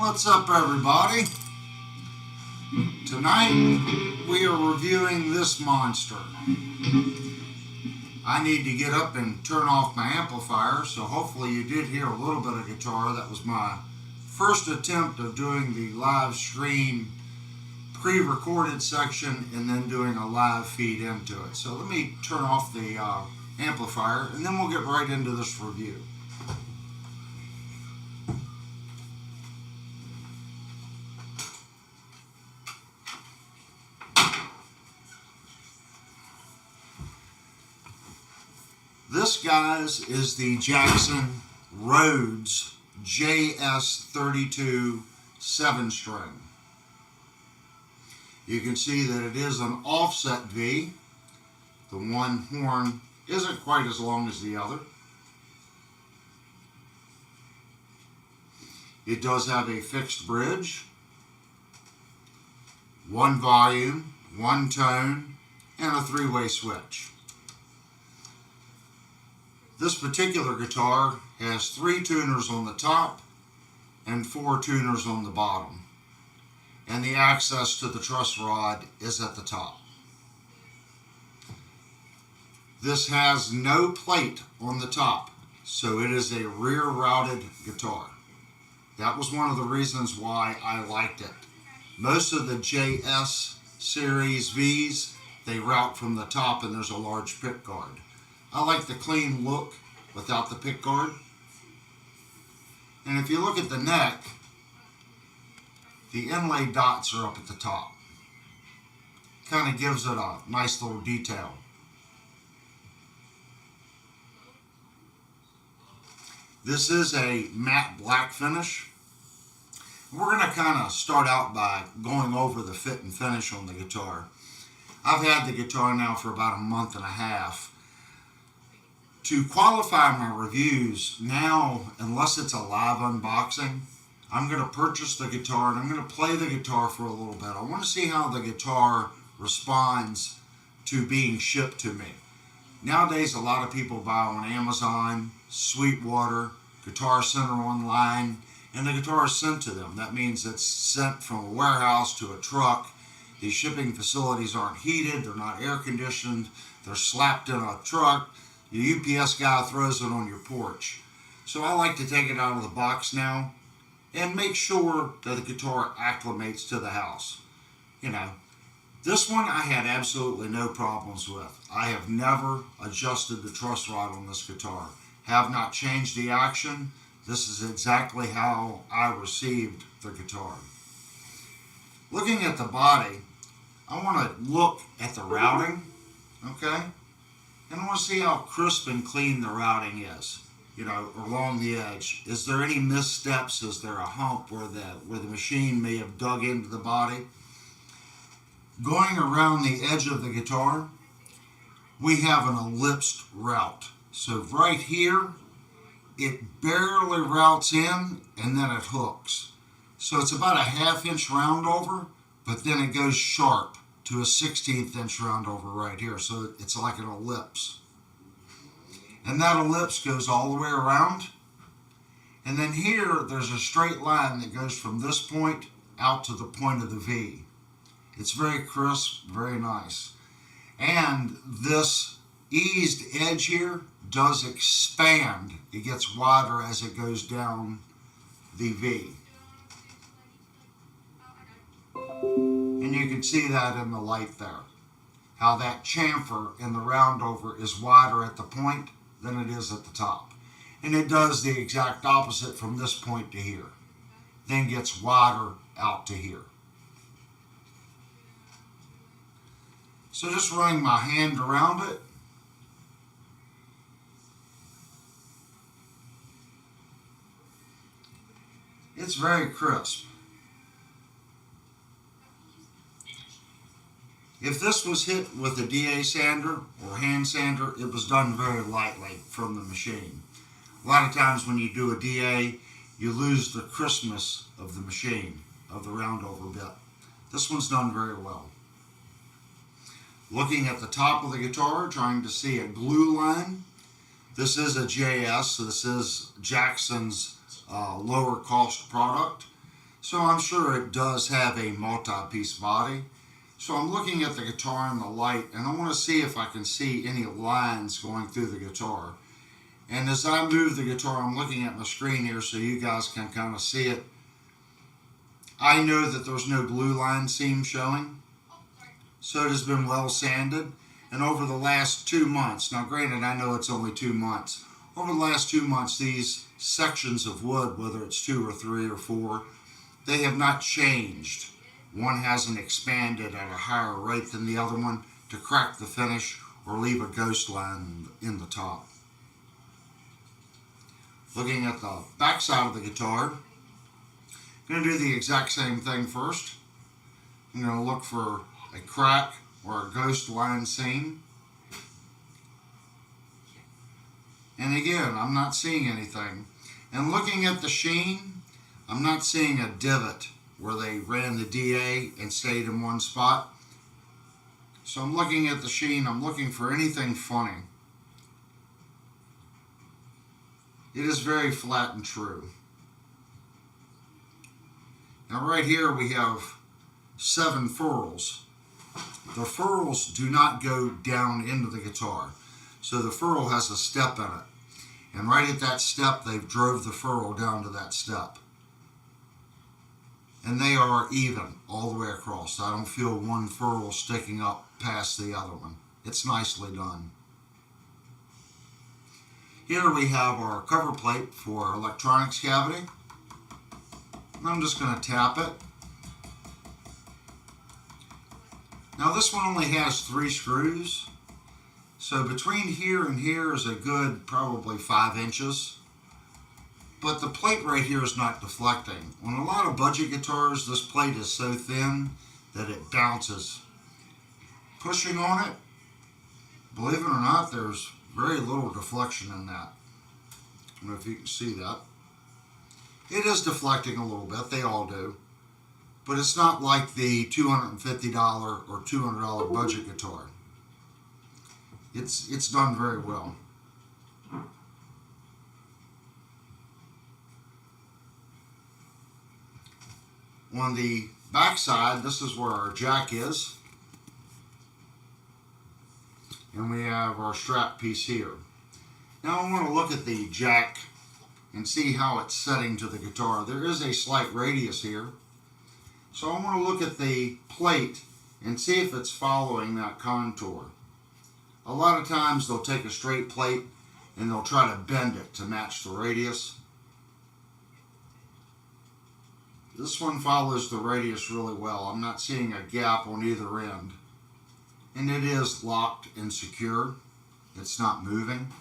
What's up, everybody? Tonight we are reviewing this monster. I need to get up and turn off my amplifier, so hopefully you did hear a little bit of guitar. That was my first attempt of doing the live stream pre-recorded section and then doing a live feed into it. So let me turn off the amplifier and then we'll get right into this review. This, guys, is the Jackson Rhoads JS22 7-string. You can see that it is an offset V. The one horn isn't quite as long as the other. It does have a fixed bridge, one volume, one tone, and a 3-way switch. This particular guitar has 3 tuners on the top and 4 tuners on the bottom. And the access to the truss rod is at the top. This has no plate on the top, so it is a rear routed guitar. That was one of the reasons why I liked it. Most of the JS series Vs, they route from the top and there's a large pick guard. I like the clean look without the pick guard. And if you look at the neck, the inlay dots are up at the top. Kind of gives it a nice little detail. This is a matte black finish. We're going to kind of start out by going over the fit and finish on the guitar. I've had the guitar now for about a month and a half. To qualify my reviews now, unless it's a live unboxing, I'm going to purchase the guitar and I'm going to play the guitar for a little bit. I want to see how the guitar responds to being shipped to me. Nowadays, a lot of people buy on Amazon, Sweetwater, Guitar Center online, and the guitar is sent to them. That means it's sent from a warehouse to a truck. These shipping facilities aren't heated, they're not air conditioned, they're slapped in a truck. The UPS guy throws it on your porch. So I like to take it out of the box now and make sure that the guitar acclimates to the house. You know, this one I had absolutely no problems with. I have never adjusted the truss rod on this guitar. Have not changed the action. This is exactly how I received the guitar. Looking at the body, I want to look at the routing, okay? And I want to see how crisp and clean the routing is, you know, along the edge. Is there any missteps? Is there a hump where the machine may have dug into the body? Going around the edge of the guitar, we have an ellipsed route. So right here, it barely routes in and then it hooks. So it's about a 1/2 inch round over, but then it goes sharp to a 1/16 inch round over right here. So it's like an ellipse. And that ellipse goes all the way around. And then here, there's a straight line that goes from this point out to the point of the V. It's very crisp, very nice. And this eased edge here does expand. It gets wider as it goes down the V. And you can see that in the light there. How that chamfer in the round over is wider at the point than it is at the top. And it does the exact opposite from this point to here. Then gets wider out to here. So just running my hand around it. It's very crisp. If this was hit with a DA sander or hand sander, it was done very lightly from the machine. A lot of times when you do a DA, you lose the crispness of the machine, of the round over bit. This one's done very well. Looking at the top of the guitar, trying to see a glue line. This is a JS, so this is Jackson's lower cost product. So I'm sure it does have a multi-piece body. So I'm looking at the guitar in the light, and I want to see if I can see any lines going through the guitar. And as I move the guitar, I'm looking at my screen here so you guys can kind of see it. I know that there's no glue line seam showing, so it has been well sanded. And over the last 2 months, now granted I know it's only 2 months, over the last 2 months these sections of wood, whether it's 2 or 3 or 4, they have not changed. One hasn't expanded at a higher rate than the other one to crack the finish or leave a ghost line in the top. Looking at the back side of the guitar, I'm going to do the exact same thing first. I'm going to look for a crack or a ghost line seam. And again, I'm not seeing anything. And looking at the sheen, I'm not seeing a divot where they ran the DA and stayed in one spot. So I'm looking at the sheen, I'm looking for anything funny. It is very flat and true. Now right here we have 7 furls. The furls do not go down into the guitar. So the furl has a step in it. And right at that step, they've drove the furl down to that step. And they are even all the way across. I don't feel one furl sticking up past the other one. It's nicely done. Here we have our cover plate for our electronics cavity. And I'm just going to tap it. Now this one only has 3 screws. So between here and here is a good probably 5 inches. But the plate right here is not deflecting. On a lot of budget guitars, this plate is so thin that it bounces. Pushing on it, believe it or not, there's very little deflection in that. I don't know if you can see that. It is deflecting a little bit, they all do. But it's not like the $250 or $200 budget guitar. It's done very well. On the back side, this is where our jack is. And we have our strap piece here. Now I want to look at the jack and see how it's setting to the guitar. There is a slight radius here. So I want to look at the plate and see if it's following that contour. A lot of times they'll take a straight plate and they'll try to bend it to match the radius. This one follows the radius really well. I'm not seeing a gap on either end. And it is locked and secure. It's not moving.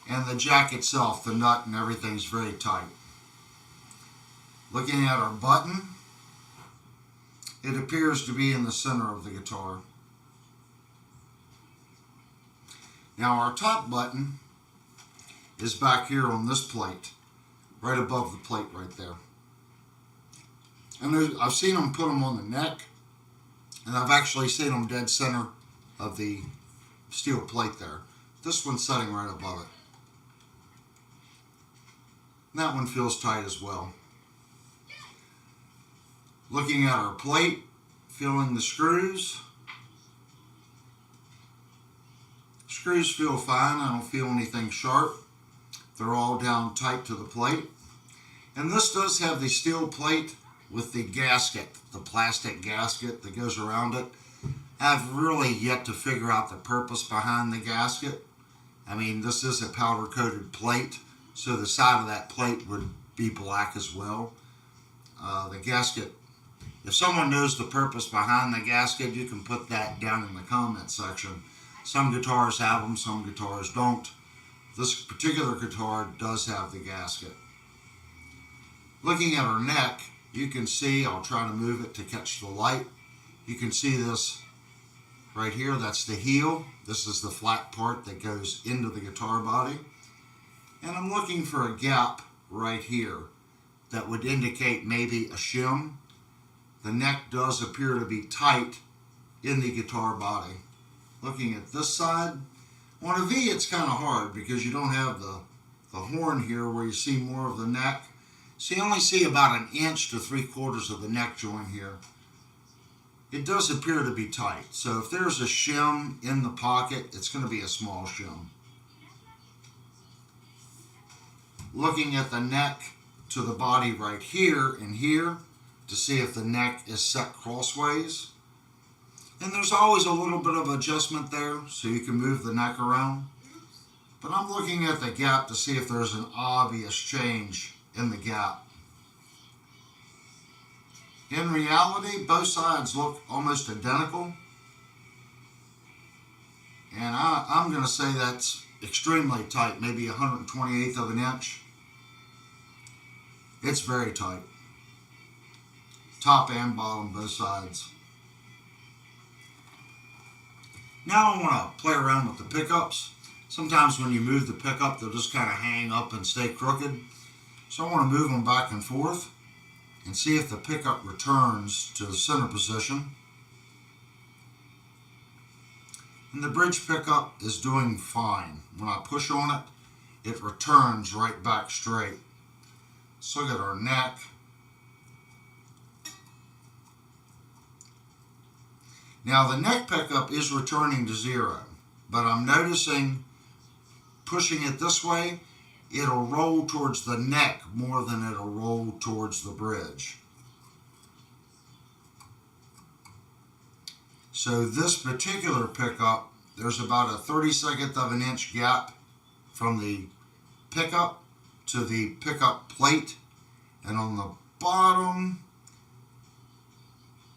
And the jack itself, the nut and everything's very tight. Looking at our button, it appears to be in the center of the guitar. Now our top button is back here on this plate, right above the plate right there. And I've seen them put them on the neck, and I've actually seen them dead center of the steel plate there. This one's sitting right above it. And that one feels tight as well. Looking at our plate, feeling the screws. Screws feel fine. I don't feel anything sharp. They're all down tight to the plate. And this does have the steel plate with the gasket, the plastic gasket that goes around it. I've really yet to figure out the purpose behind the gasket. I mean, this is a powder coated plate, so the side of that plate would be black as well. The gasket, if someone knows the purpose behind the gasket, you can put that down in the comment section. Some guitars have them, some guitars don't. This particular guitar does have the gasket. Looking at our neck, you can see, I'll try to move it to catch the light. You can see this right here, that's the heel. This is the flat part that goes into the guitar body. And I'm looking for a gap right here that would indicate maybe a shim. The neck does appear to be tight in the guitar body. Looking at this side, on a V it's kind of hard because you don't have the the horn here where you see more of the neck. So you only see about 1 inch to 3/4 of the neck joint here. It does appear to be tight. So if there's a shim in the pocket, it's going to be a small shim. Looking at the neck to the body right here and here to see if the neck is set crossways. And there's always a little bit of adjustment there so you can move the neck around. But I'm looking at the gap to see if there's an obvious change in the gap. In reality, both sides look almost identical. And I'm going to say that's extremely tight, maybe 128th of an inch. It's very tight. Top and bottom, both sides. Now I want to play around with the pickups. Sometimes when you move the pickup, they'll just kind of hang up and stay crooked. So I want to move them back and forth and see if the pickup returns to the center position. And the bridge pickup is doing fine. When I push on it, it returns right back straight. Let's look at our neck. Now the neck pickup is returning to 0, but I'm noticing pushing it this way, it'll roll towards the neck more than it'll roll towards the bridge. So this particular pickup, there's about a 32nd of an inch gap from the pickup to the pickup plate, and on the bottom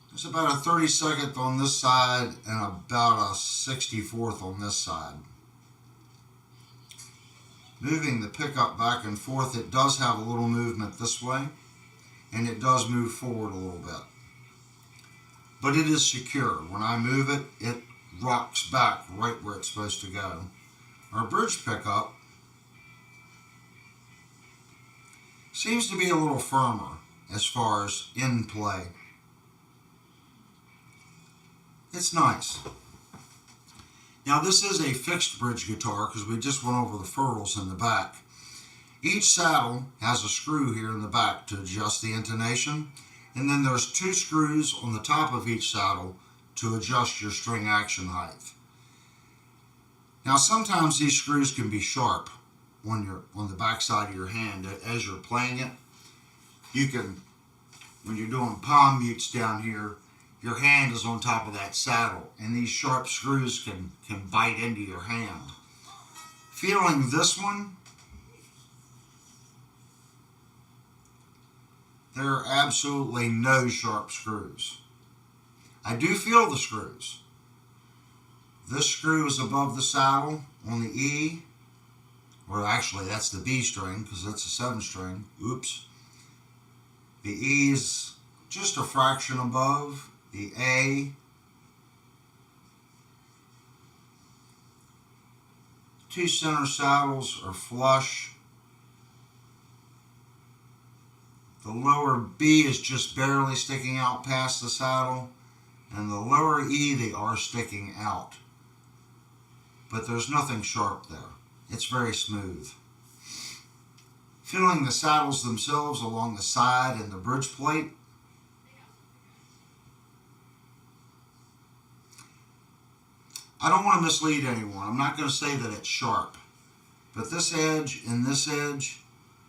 there's about a 32nd on this side and about a 64th on this side. Moving the pickup back and forth, it does have a little movement this way, and it does move forward a little bit. But it is secure. When I move it, it rocks back right where it's supposed to go. Our bridge pickup seems to be a little firmer as far as in play. It's nice. Now this is a fixed bridge guitar because we just went over the ferrules in the back. Each saddle has a screw here in the back to adjust the intonation, and then there's 2 screws on the top of each saddle to adjust your string action height. Now sometimes these screws can be sharp on the back side of your hand as you're playing it. You can, when you're doing palm mutes down here, your hand is on top of that saddle, and these sharp screws can bite into your hand. Feeling this one, there are absolutely no sharp screws. I do feel the screws. This screw is above the saddle on the E, or actually that's the B string because it's a 7 string. Oops. The E is just a fraction above. The A, 2 center saddles are flush. The lower B is just barely sticking out past the saddle, and the lower E, they are sticking out. But there's nothing sharp there. It's very smooth. Feeling the saddles themselves along the side and the bridge plate, I don't want to mislead anyone. I'm not going to say that it's sharp. But this edge and this edge,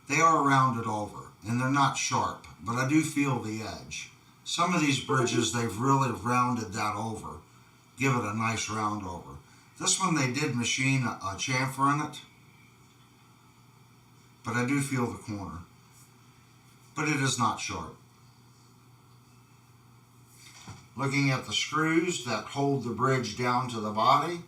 they are rounded over. And they're not sharp. But I do feel the edge. Some of these bridges, they've really rounded that over. Give it a nice round over. This one, they did machine a chamfer in it. But I do feel the corner. But it is not sharp. Looking at the screws that hold the bridge down to the body,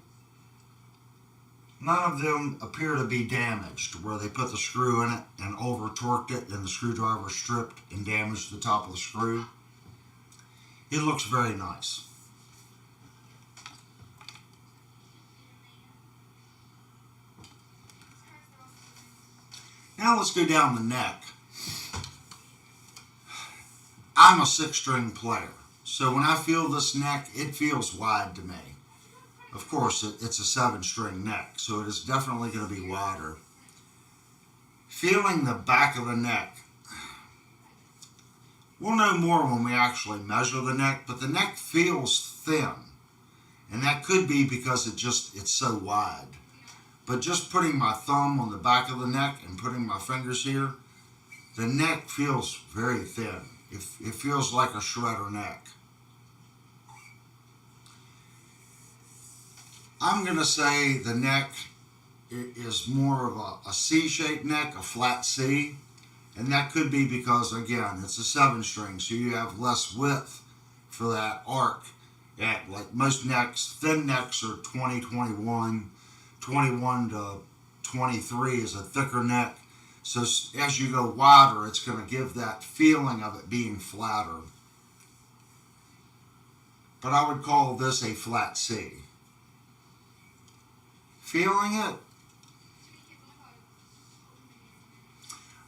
none of them appear to be damaged, where they put the screw in it and over torqued it and the screwdriver stripped and damaged the top of the screw. It looks very nice. Now let's go down the neck. I'm a 6-string player. So when I feel this neck, it feels wide to me. Of course, it's a 7-string neck, so it is definitely going to be wider. Feeling the back of the neck. We'll know more when we actually measure the neck, but the neck feels thin. And that could be because it's so wide. But just putting my thumb on the back of the neck and putting my fingers here, the neck feels very thin. It feels like a shredder neck. I'm going to say the neck is more of a C-shaped neck, a flat C. And that could be because, again, it's a 7-string, so you have less width for that arc. Like most necks, thin necks are 20, 21, 21 to 23 is a thicker neck. So as you go wider, it's going to give that feeling of it being flatter. But I would call this a flat C. Feeling it?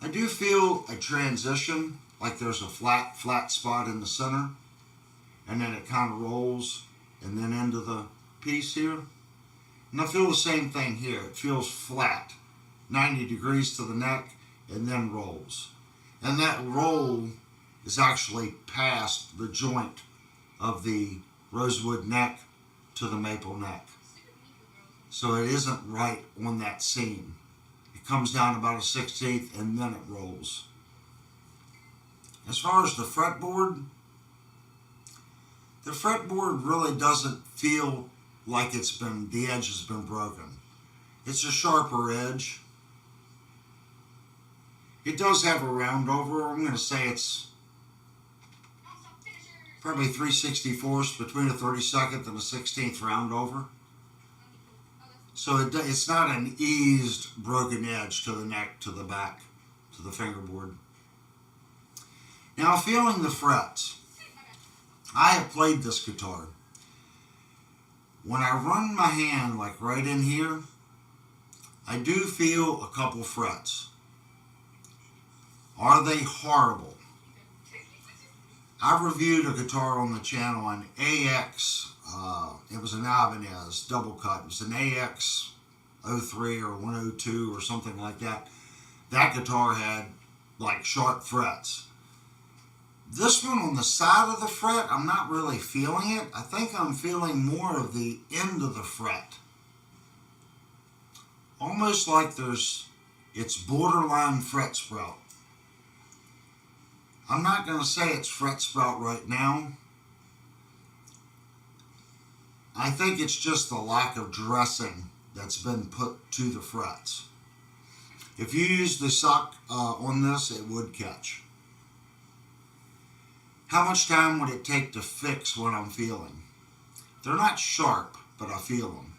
I do feel a transition, like there's a flat spot in the center, and then it kind of rolls, and then into the piece here. And I feel the same thing here. It feels flat, 90 degrees to the neck, and then rolls. And that roll is actually past the joint of the rosewood neck to the maple neck. So it isn't right on that seam. It comes down about a 1/16 and then it rolls. As far as the fretboard really doesn't feel like the edge has been broken. It's a sharper edge. It does have a round over. I'm going to say it's probably 3/64 between a 32nd and a 16th round over. So it's not an eased broken edge to the neck, to the back, to the fingerboard. Now, feeling the frets. I have played this guitar. When I run my hand like right in here, I do feel a couple frets. Are they horrible? I reviewed a guitar on the channel, an AX, it was an Ibanez double cut. It was an AX 03 or 102 or something like that. That guitar had like sharp frets. This one on the side of the fret, I'm not really feeling it. I think I'm feeling more of the end of the fret. Almost like it's borderline fret sprout. I'm not going to say it's fret sprout right now. I think it's just the lack of dressing that's been put to the frets. If you use the sock on this, it would catch. How much time would it take to fix what I'm feeling? They're not sharp, but I feel them.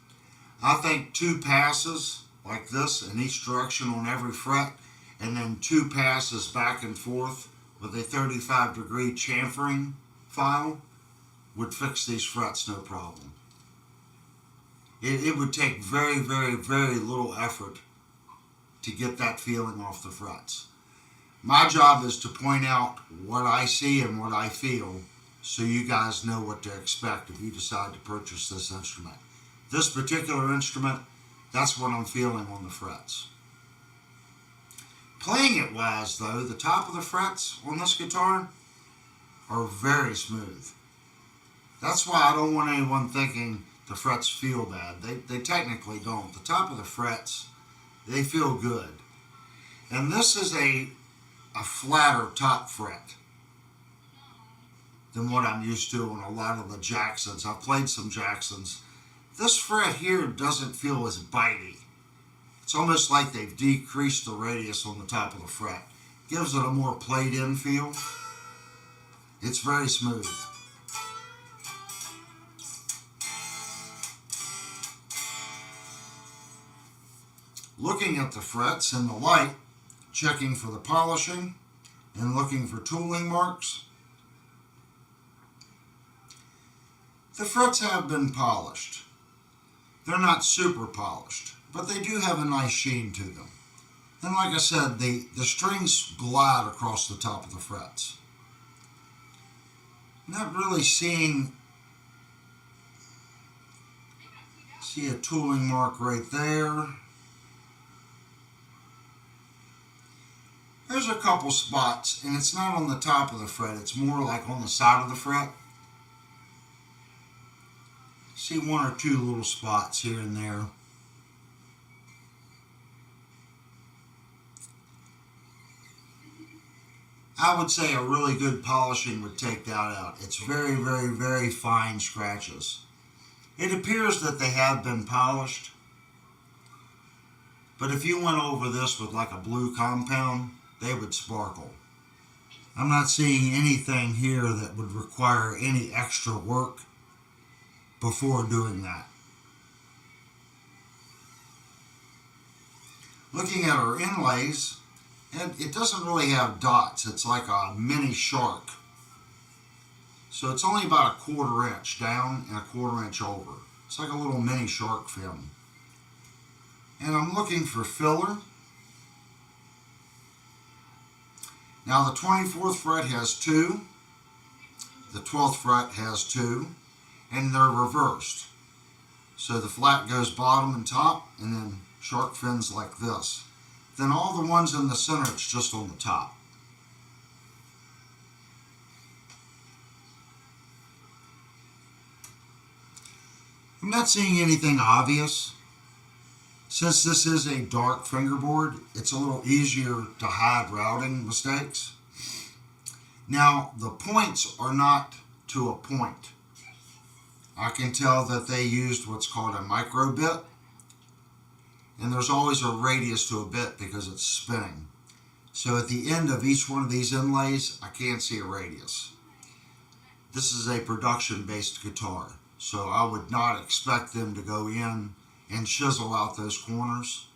I think 2 passes like this in each direction on every fret, and then 2 passes back and forth with a 35-degree chamfering file would fix these frets no problem. It would take very, very, very little effort to get that feeling off the frets. My job is to point out what I see and what I feel so you guys know what to expect if you decide to purchase this instrument. This particular instrument, that's what I'm feeling on the frets. Playing it wise though, the top of the frets on this guitar are very smooth. That's why I don't want anyone thinking the frets feel bad. They technically don't. The top of the frets, they feel good. And this is a flatter top fret than what I'm used to on a lot of the Jacksons. I've played some Jacksons. This fret here doesn't feel as bitey. It's almost like they've decreased the radius on the top of the fret. Gives it a more played in feel. It's very smooth. Looking at the frets in the light, checking for the polishing, and looking for tooling marks. The frets have been polished. They're not super polished, but they do have a nice sheen to them. And like I said, the strings glide across the top of the frets. Not really see a tooling mark right there. There's a couple spots, and it's not on the top of the fret, it's more like on the side of the fret. See one or two little spots here and there. I would say a really good polishing would take that out. It's very, very, very fine scratches. It appears that they have been polished, but if you went over this with like a blue compound, they would sparkle. I'm not seeing anything here that would require any extra work before doing that. Looking at our inlays, and it doesn't really have dots. It's like a mini shark. So it's only about a 1/4 inch down and a 1/4 inch over. It's like a little mini shark fin. And I'm looking for filler. Now the 24th fret has 2, the 12th fret has 2, and they're reversed. So the flat goes bottom and top, and then shark fins like this. Then all the ones in the center, it's just on the top. I'm not seeing anything obvious. Since this is a dark fingerboard, it's a little easier to hide routing mistakes. Now, the points are not to a point. I can tell that they used what's called a micro bit, and there's always a radius to a bit because it's spinning. So at the end of each one of these inlays, I can't see a radius. This is a production-based guitar, so I would not expect them to go in and chisel out those corners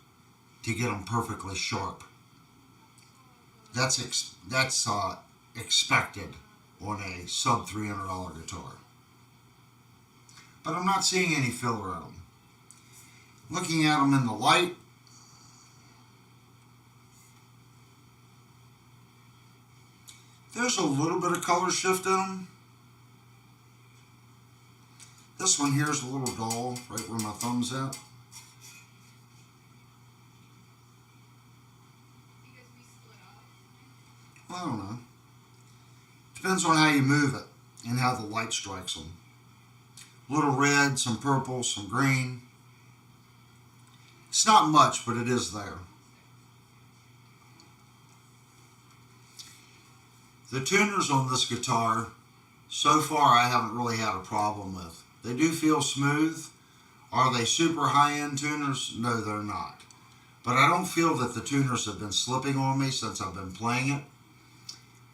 to get them perfectly sharp. That's expected on a sub $300 guitar. But I'm not seeing any filler in them. Looking at them in the light, there's a little bit of color shift in them. This one here is a little dull, right where my thumb's at. Well, I don't know. Depends on how you move it and how the light strikes them. A little red, some purple, some green. It's not much, but it is there. The tuners on this guitar, so far I haven't really had a problem with. They do feel smooth. Are they super high-end tuners? No, they're not. But I don't feel that the tuners have been slipping on me since I've been playing it.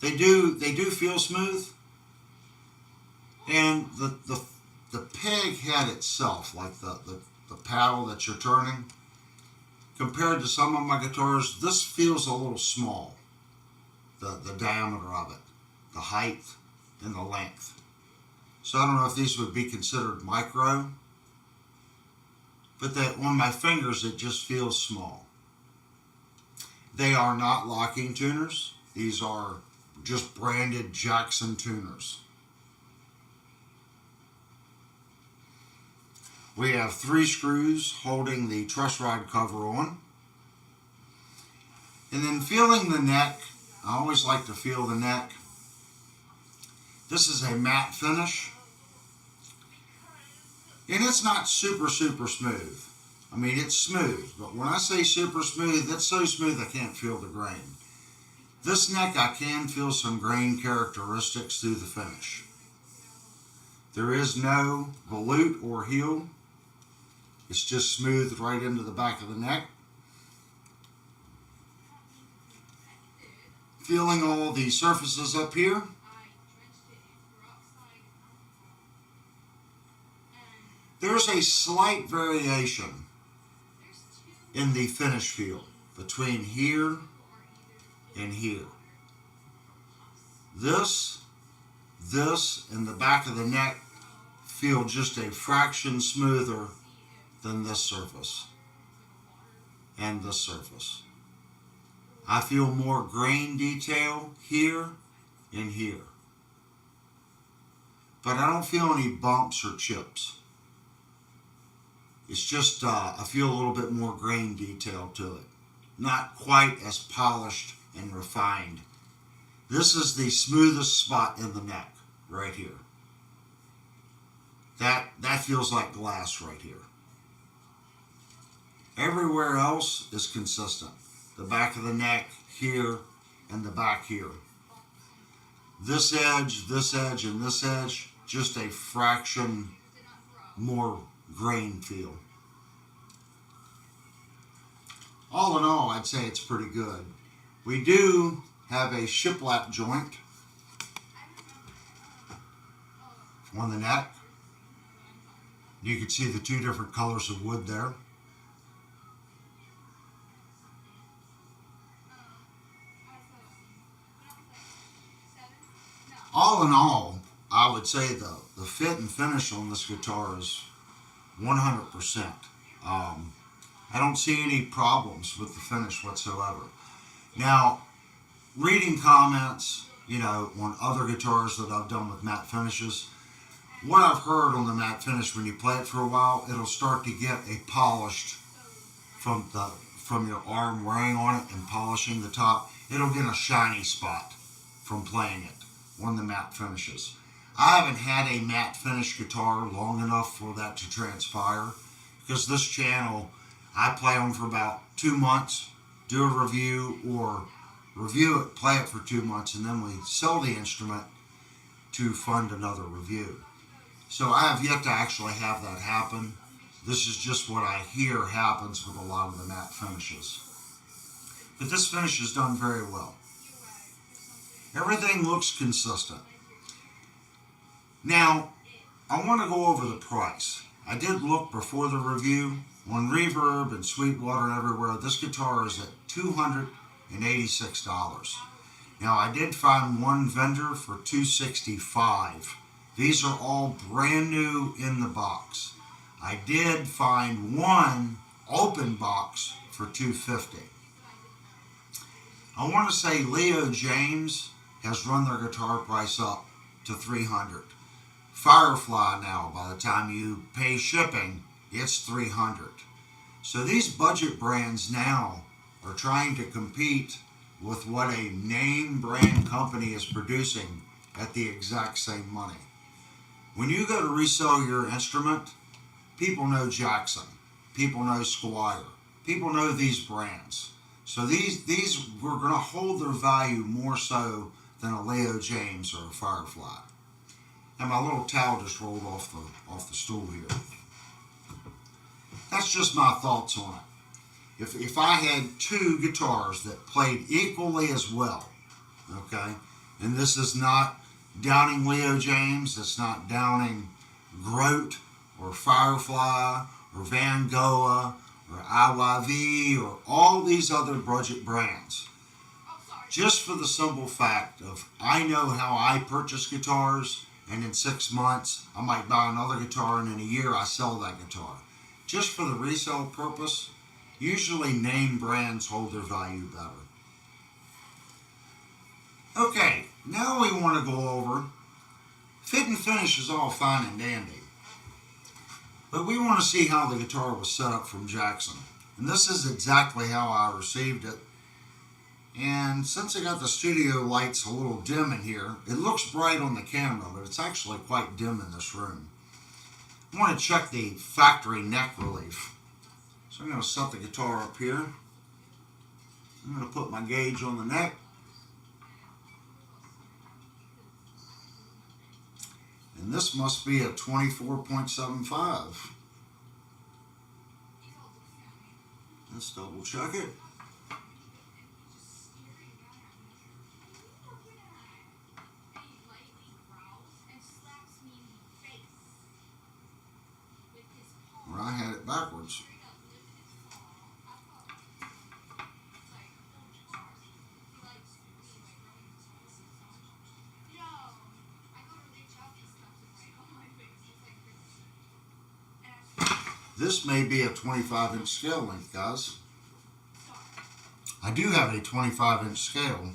They do feel smooth. And the peg head itself, like the paddle that you're turning, compared to some of my guitars, this feels a little small. The diameter of it, the height and the length. So I don't know if these would be considered micro, but that on my fingers it just feels small. They are not locking tuners. These are just branded Jackson tuners. We have 3 screws holding the truss rod cover on. And then feeling the neck, I always like to feel the neck. This is a matte finish. And it's not super, super smooth. I mean, it's smooth, but when I say super smooth, it's so smooth I can't feel the grain. This neck, I can feel some grain characteristics through the finish. There is no volute or heel. It's just smoothed right into the back of the neck. Feeling all the surfaces up here. There's a slight variation in the finish feel between here and here. This, and the back of the neck feel just a fraction smoother than this surface and this surface. I feel more grain detail here and here. But I don't feel any bumps or chips. It's just, I feel a little bit more grain detail to it. Not quite as polished and refined. This is the smoothest spot in the neck, right here. That feels like glass right here. Everywhere else is consistent. The back of the neck here and the back here. This edge, and this edge, just a fraction more grain feel. All in all, I'd say it's pretty good. We do have a shiplap joint on the neck. You can see the two different colors of wood there. All in all, I would say the fit and finish on this guitar is 100%. I don't see any problems with the finish whatsoever. Now, reading comments, on other guitars that I've done with matte finishes, what I've heard on the matte finish, when you play it for a while, it'll start to get a polished from your arm wearing on it and polishing the top. It'll get a shiny spot from playing it on the matte finishes. I haven't had a matte finish guitar long enough for that to transpire, because this channel, I play them for about 2 months, do a review, or review it, play it for 2 months, and then we sell the instrument to fund another review. So I have yet to actually have that happen. This is just what I hear happens with a lot of the matte finishes. But this finish is done very well. Everything looks consistent. Now, I want to go over the price. I did look before the review on Reverb and Sweetwater and everywhere. This guitar is at $286. Now, I did find one vendor for $265. These are all brand new in the box. I did find one open box for $250. I want to say Leo James has run their guitar price up to $300. Firefly now, by the time you pay shipping, it's $300. So these budget brands now are trying to compete with what a name brand company is producing at the exact same money. When you go to resell your instrument, people know Jackson, people know Squire, people know these brands. So these we're going to hold their value more so than a Leo James or a Firefly. And my little towel just rolled off the stool here. That's just my thoughts on it. If I had two guitars that played equally as well, okay, and this is not downing Leo James, it's not downing Grote or Firefly or Van Gogh or IYV or all these other budget brands. Just for the simple fact of I know how I purchase guitars, and in 6 months I might buy another guitar, and in a year I sell that guitar. Just for the resale purpose, usually name brands hold their value better. Okay, now we want to go over, fit and finish is all fine and dandy, but we want to see how the guitar was set up from Jackson. And this is exactly how I received it. And since I got the studio lights a little dim in here, it looks bright on the camera, but it's actually quite dim in this room. I want to check the factory neck relief. So I'm going to set the guitar up here. I'm going to put my gauge on the neck. And this must be a 24.75. Let's double check it. Or I had it backwards. This may be a 25-inch scale length, guys. I do have a 25-inch scale,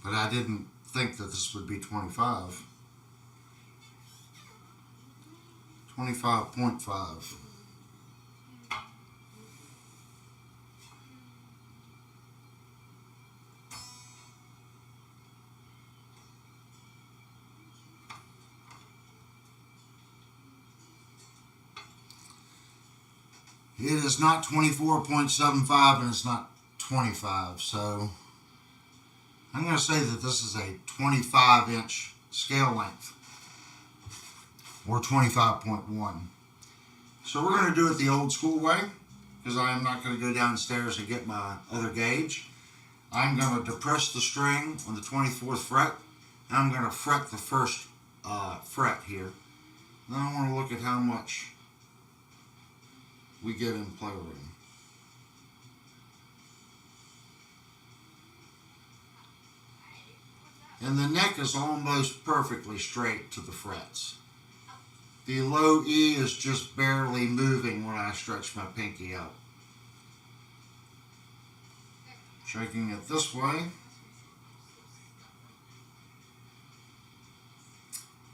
but I didn't think that this would be 25. 25.5. It is not 24.75 and it's not 25, so I'm going to say that this is a 25-inch scale length, or 25.1. So we're going to do it the old school way, because I am not going to go downstairs and get my other gauge. I'm going to depress the string on the 24th fret, and I'm going to fret the first fret here. Then I want to look at how much we get in play room. And the neck is almost perfectly straight to the frets. The low E is just barely moving when I stretch my pinky out. Shaking it this way.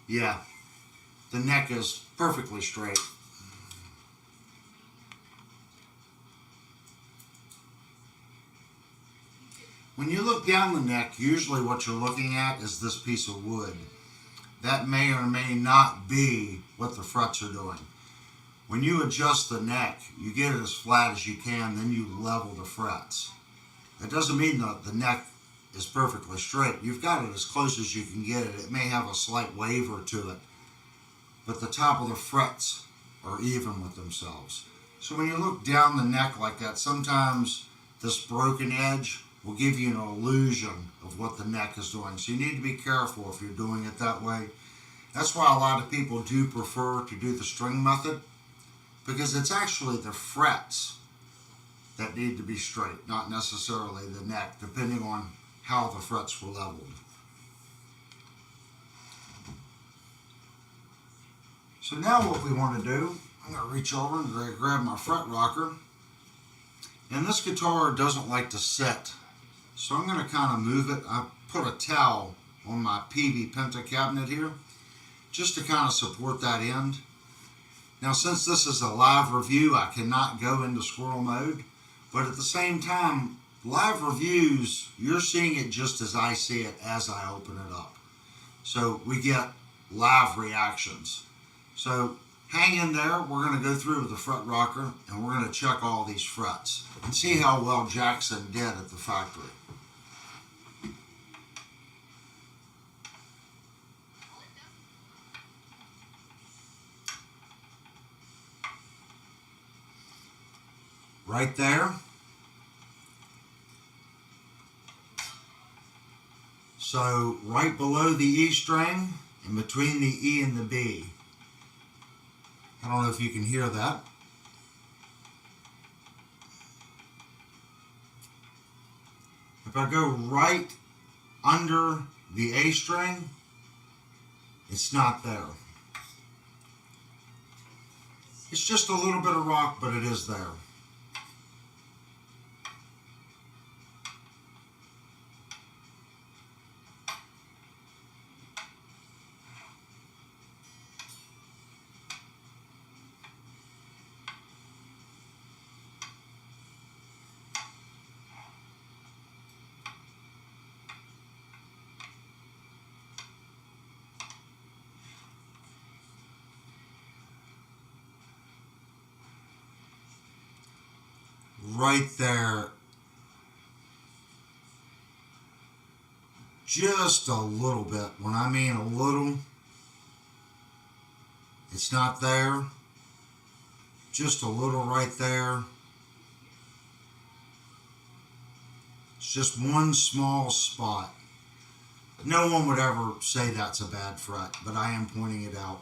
Yeah, the neck is perfectly straight. When you look down the neck, usually what you're looking at is this piece of wood. That may or may not be what the frets are doing. When you adjust the neck, you get it as flat as you can, then you level the frets. That doesn't mean that the neck is perfectly straight. You've got it as close as you can get it. It may have a slight waver to it, but the top of the frets are even with themselves. So when you look down the neck like that, sometimes this broken edge will give you an illusion of what the neck is doing. So you need to be careful if you're doing it that way. That's why a lot of people do prefer to do the string method, because it's actually the frets that need to be straight, not necessarily the neck, depending on how the frets were leveled. So now what we want to do, I'm going to reach over and grab my fret rocker. And this guitar doesn't like to set, so I'm going to kind of move it. I put a towel on my PV Penta cabinet here, just to kind of support that end. Now, since this is a live review, I cannot go into squirrel mode, but at the same time, live reviews, you're seeing it just as I see it as I open it up. So we get live reactions. So hang in there. We're going to go through with the fret rocker, and we're going to check all these frets and see how well Jackson did at the factory. Right there. So right below the E string and between the E and the B. I don't know if you can hear that. If I go right under the A string, it's not there. It's just a little bit of rock, but it is there. Right there, just a little bit. When I mean a little, it's not there, just a little right there. It's just one small spot. No one would ever say that's a bad fret, but I am pointing it out.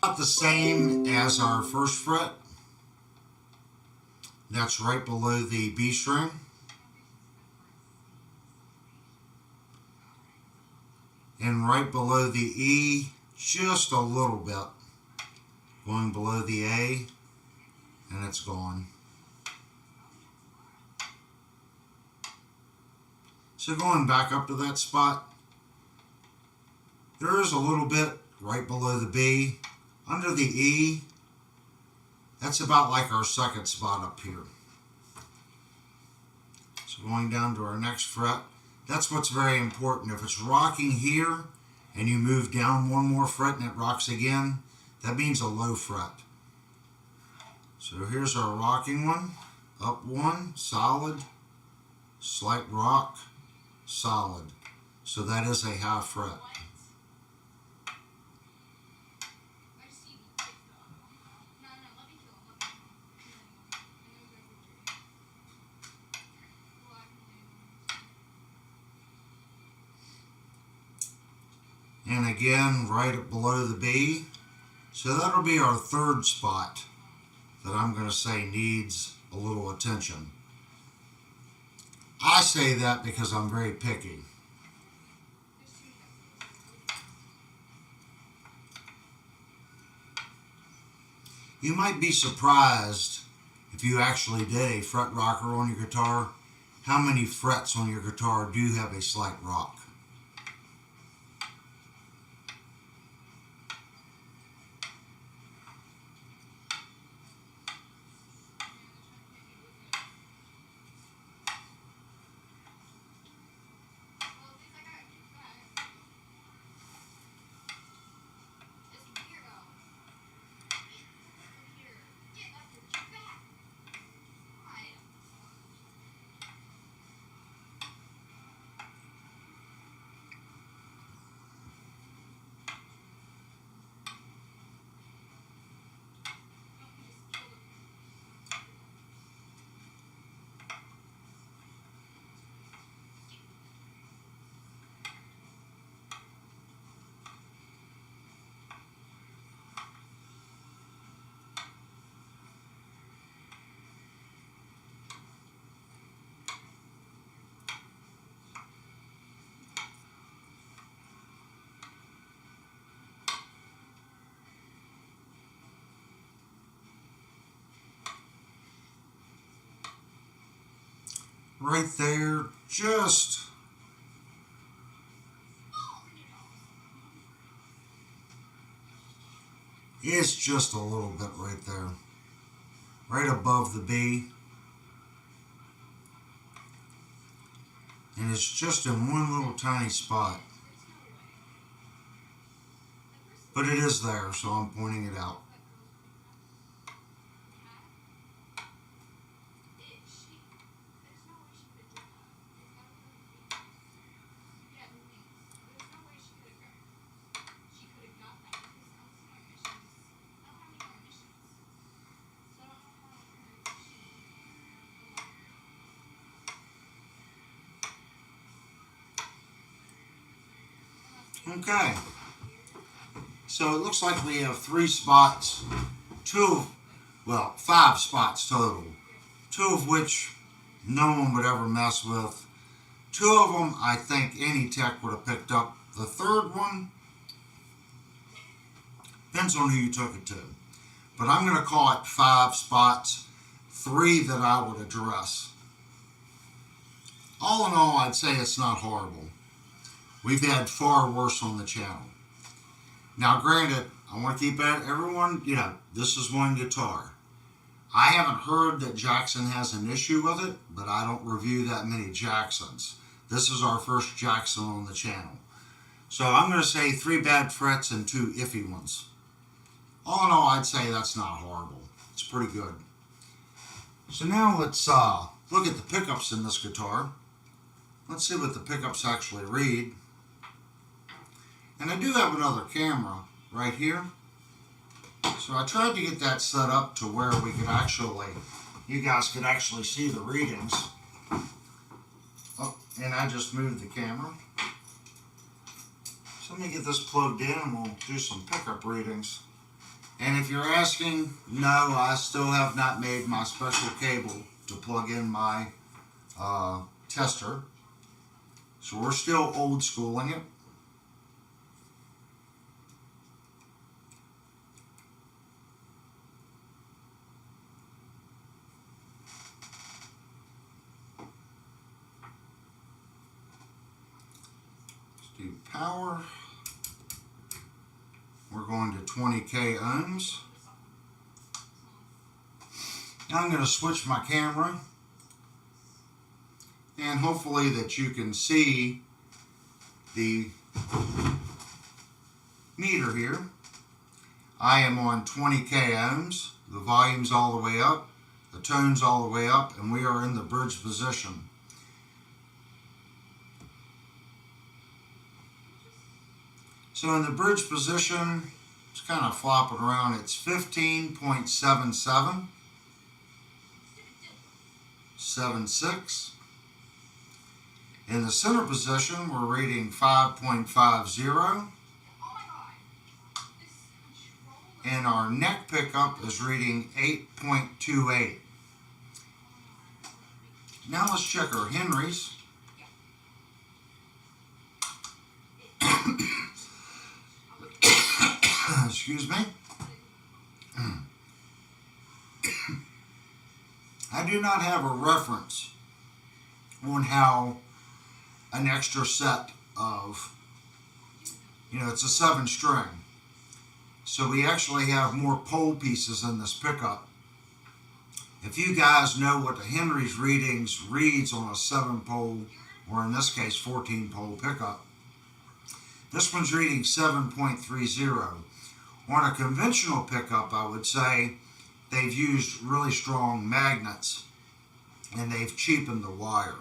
About the same as our first fret. That's right below the B string. And right below the E, just a little bit. Going below the A, and it's gone. So going back up to that spot, there is a little bit right below the B. Under the E, that's about like our second spot up here. So going down to our next fret, That's what's very important. If it's rocking here and you move down one more fret and it rocks again, that means a low fret. So here's our rocking one. Up one, solid, slight rock, solid. So that is a high fret. And again, right below the B. So that'll be our third spot that I'm going to say needs a little attention. I say that because I'm very picky. You might be surprised if you actually did a fret rocker on your guitar, how many frets on your guitar do have a slight rock. Right there, it's just a little bit right there, right above the B. And it's just in one little tiny spot. But it is there, so I'm pointing it out. Okay, so it looks like we have 3 spots, 5 spots total, 2 of which no one would ever mess with. 2 of them I think any tech would have picked up. The third one depends on who you took it to, but I'm going to call it 5 spots, 3 that I would address. All in all, I'd say it's not horrible. We've had far worse on the channel. Now, granted, I want to keep at everyone, this is one guitar. I haven't heard that Jackson has an issue with it, but I don't review that many Jacksons. This is our first Jackson on the channel. So I'm going to say 3 bad frets and 2 iffy ones. All in all, I'd say that's not horrible. It's pretty good. So now let's look at the pickups in this guitar. Let's see what the pickups actually read. And I do have another camera right here. So I tried to get that set up to where we could you guys could actually see the readings. Oh, and I just moved the camera. So let me get this plugged in and we'll do some pickup readings. And if you're asking, no, I still have not made my special cable to plug in my tester. So we're still old schooling it. Let's do power. We're going to 20k ohms. Now I'm going to switch my camera. and hopefully that you can see the meter here. I am on 20 k ohms. The volume's all the way up, the tone's all the way up, and we are in the bridge position. So in the bridge position, it's kind of flopping around. It's 15.77, 76. In the center position, we're reading 5.50. And our neck pickup is reading 8.28. Now let's check our Henrys. Excuse me. I do not have a reference on how an extra set of, it's a 7-string. So we actually have more pole pieces in this pickup. If you guys know what the Henry's reads on a 7-pole, or in this case 14-pole pickup, this one's reading 7.30. On a conventional pickup, I would say they've used really strong magnets and they've cheapened the wire.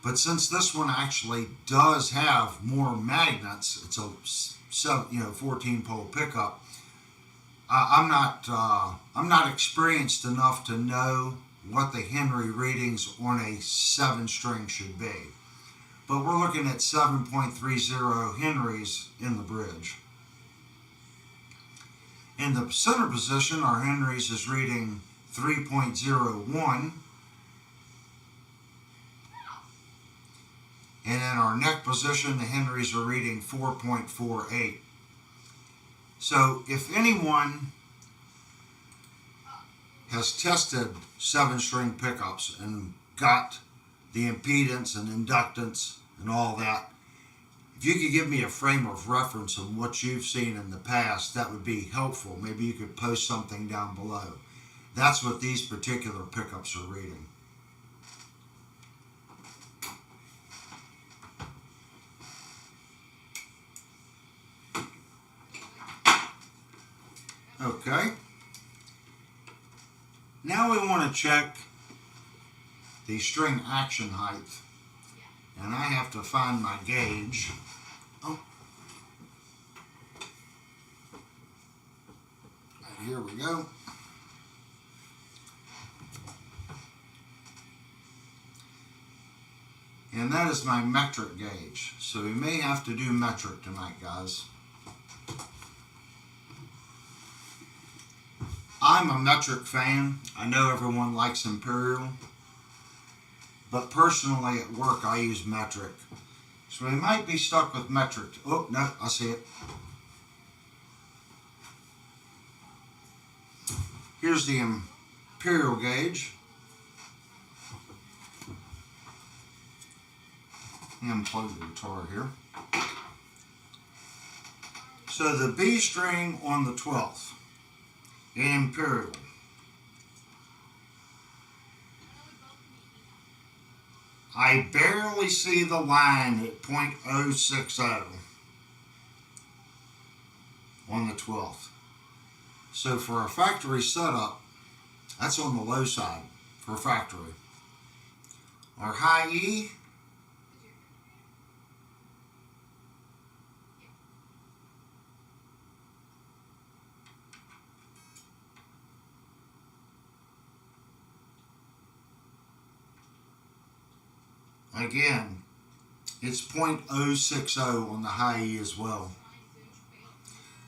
But since this one actually does have more magnets, it's a 14-pole pickup. I'm not experienced enough to know what the Henry readings on a 7-string should be. But we're looking at 7.30 Henrys in the bridge. In the center position, our Henrys is reading 3.01. And in our neck position, the Henrys are reading 4.48. So if anyone has tested 7-string pickups and got the impedance and inductance and all that, if you could give me a frame of reference of what you've seen in the past, that would be helpful. Maybe you could post something down below. That's what these particular pickups are reading. Okay. Now we want to check the string action height. And I have to find my gauge. Oh. Right, here we go. And that is my metric gauge. So we may have to do metric tonight, guys. I'm a metric fan. I know everyone likes imperial, but personally at work I use metric. So we might be stuck with metric. Oh, no, I see it. Here's the imperial gauge. Unplug the guitar here. So the B string on the 12th. Imperial. I barely see the line at .060 on the 12th. So for a factory setup, that's on the low side for a factory. Our high E, again, it's .060 on the high E as well.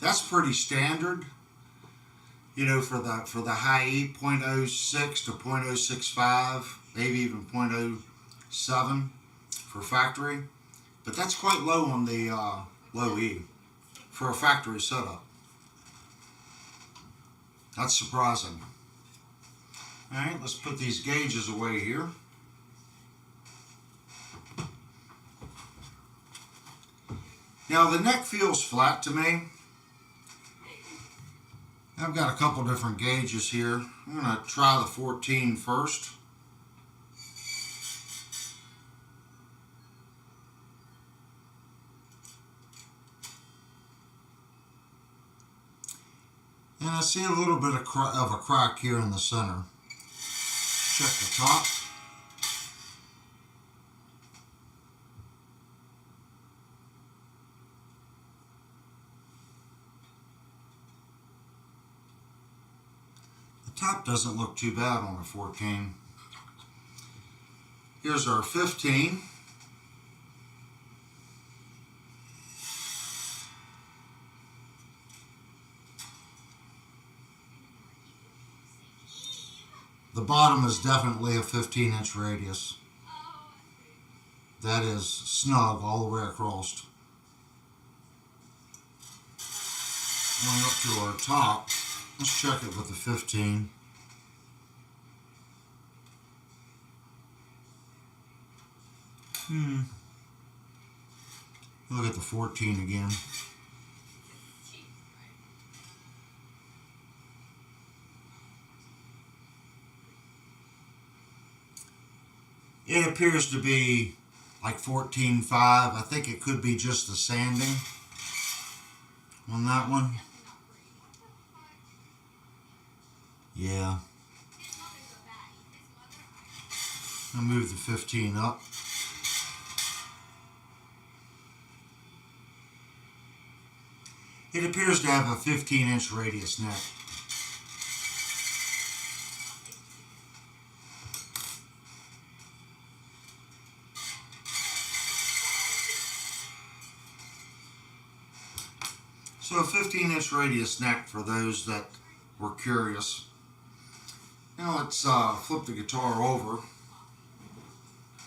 That's pretty standard, for the high E, .06 to .065, maybe even .07 for factory. But that's quite low on the low E for a factory setup. That's surprising. All right, let's put these gauges away here. Now the neck feels flat to me. I've got a couple different gauges here. I'm going to try the 14 first. And I see a little bit of a crack here in the center. Check the top. The top doesn't look too bad on a 14. Here's our 15. The bottom is definitely a 15-inch radius. That is snug all the way across. Going up to our top, let's check it with the 15. Look at the 14 again. It appears to be like 14.5. I think it could be just the sanding on that one. Yeah. I'll move the 15 up. It appears to have a 15-inch radius neck. So a 15-inch radius neck for those that were curious. Now let's flip the guitar over.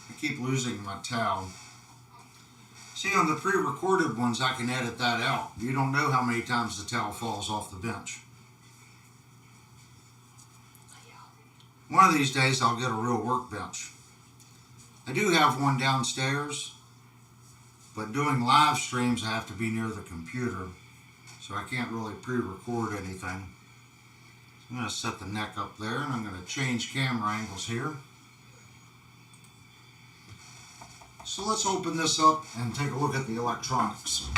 I keep losing my towel. See, on the pre-recorded ones, I can edit that out. You don't know how many times the towel falls off the bench. One of these days, I'll get a real workbench. I do have one downstairs, but doing live streams, I have to be near the computer, so I can't really pre-record anything. I'm going to set the neck up there, and I'm going to change camera angles here. So let's open this up and take a look at the electronics.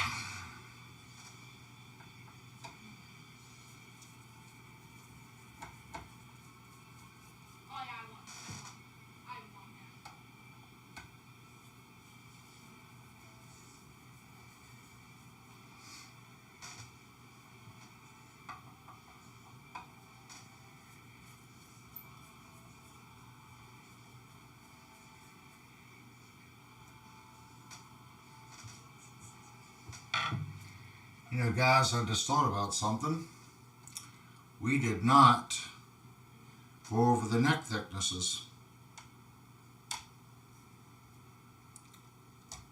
You know, guys, I just thought about something. We did not go over the neck thicknesses.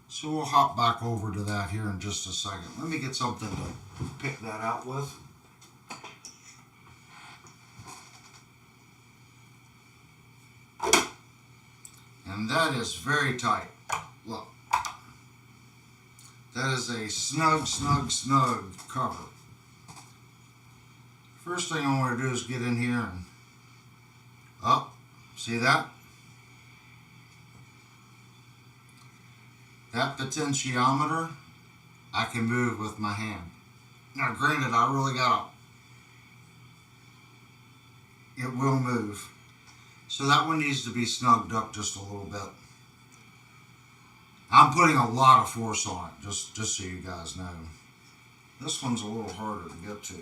So we'll hop back over to that here in just a second. Let me get something to pick that out with. And that is very tight. Look. That is a snug, snug, snug cover. First thing I want to do is get in here and up. See that? That potentiometer I can move with my hand. Now granted, I really it will move. So that one needs to be snugged up just a little bit. I'm putting a lot of force on it, just so you guys know. This one's a little harder to get to.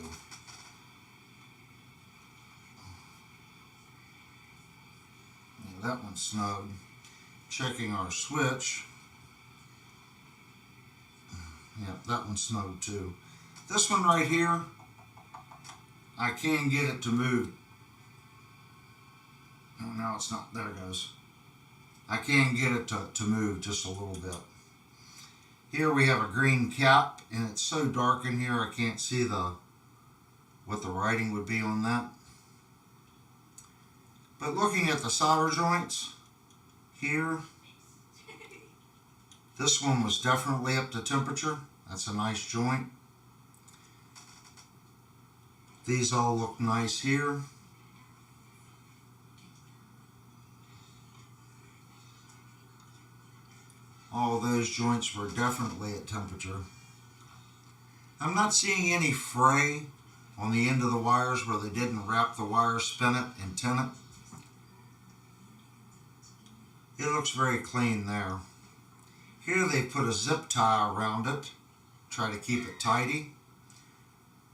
Yeah, that one's snug. Checking our switch. Yeah, that one's snug too. This one right here, I can get it to move. Oh, now it's not. There it goes. I can get it to move just a little bit. Here we have a green cap, and it's so dark in here I can't see what the writing would be on that. But looking at the solder joints here, this one was definitely up to temperature. That's a nice joint. These all look nice here. All those joints were definitely at temperature. I'm not seeing any fray on the end of the wires where they didn't wrap the wires, spin it, and tin it. It looks very clean there. Here they put a zip tie around it, try to keep it tidy.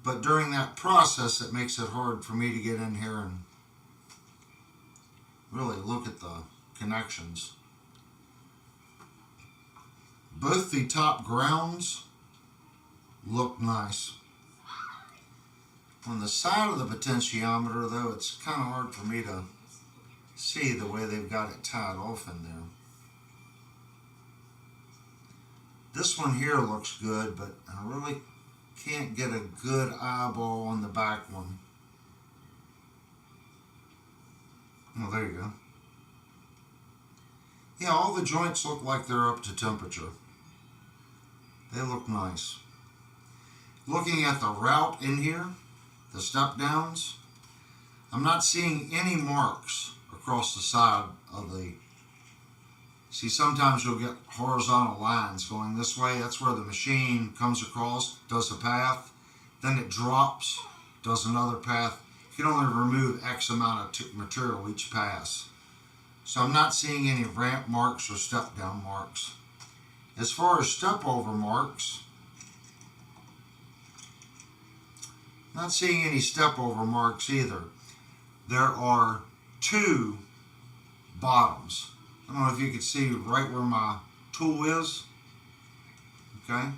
But during that process, it makes it hard for me to get in here and really look at the connections. Both the top grounds look nice. On the side of the potentiometer, though, it's kind of hard for me to see the way they've got it tied off in there. This one here looks good, but I really can't get a good eyeball on the back one. Oh, there you go. Yeah, all the joints look like they're up to temperature. They look nice. Looking at the route in here, the step downs, I'm not seeing any marks across the side of the... See, sometimes you'll get horizontal lines going this way. That's where the machine comes across, does a path, then it drops, does another path. You can only remove X amount of material each pass. So I'm not seeing any ramp marks or step down marks. As far as step over marks, not seeing any step over marks either. There are two bottoms. I don't know if you can see right where my tool is. Okay,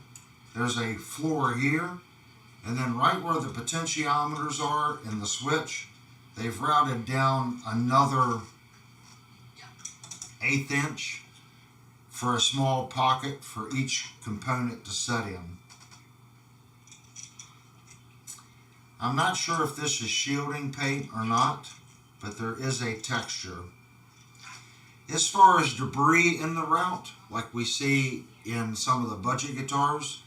there's a floor here, and then right where the potentiometers are in the switch, they've routed down another 1/8 inch for a small pocket for each component to set in. I'm not sure if this is shielding paint or not, but there is a texture. As far as debris in the route, like we see in some of the budget guitars,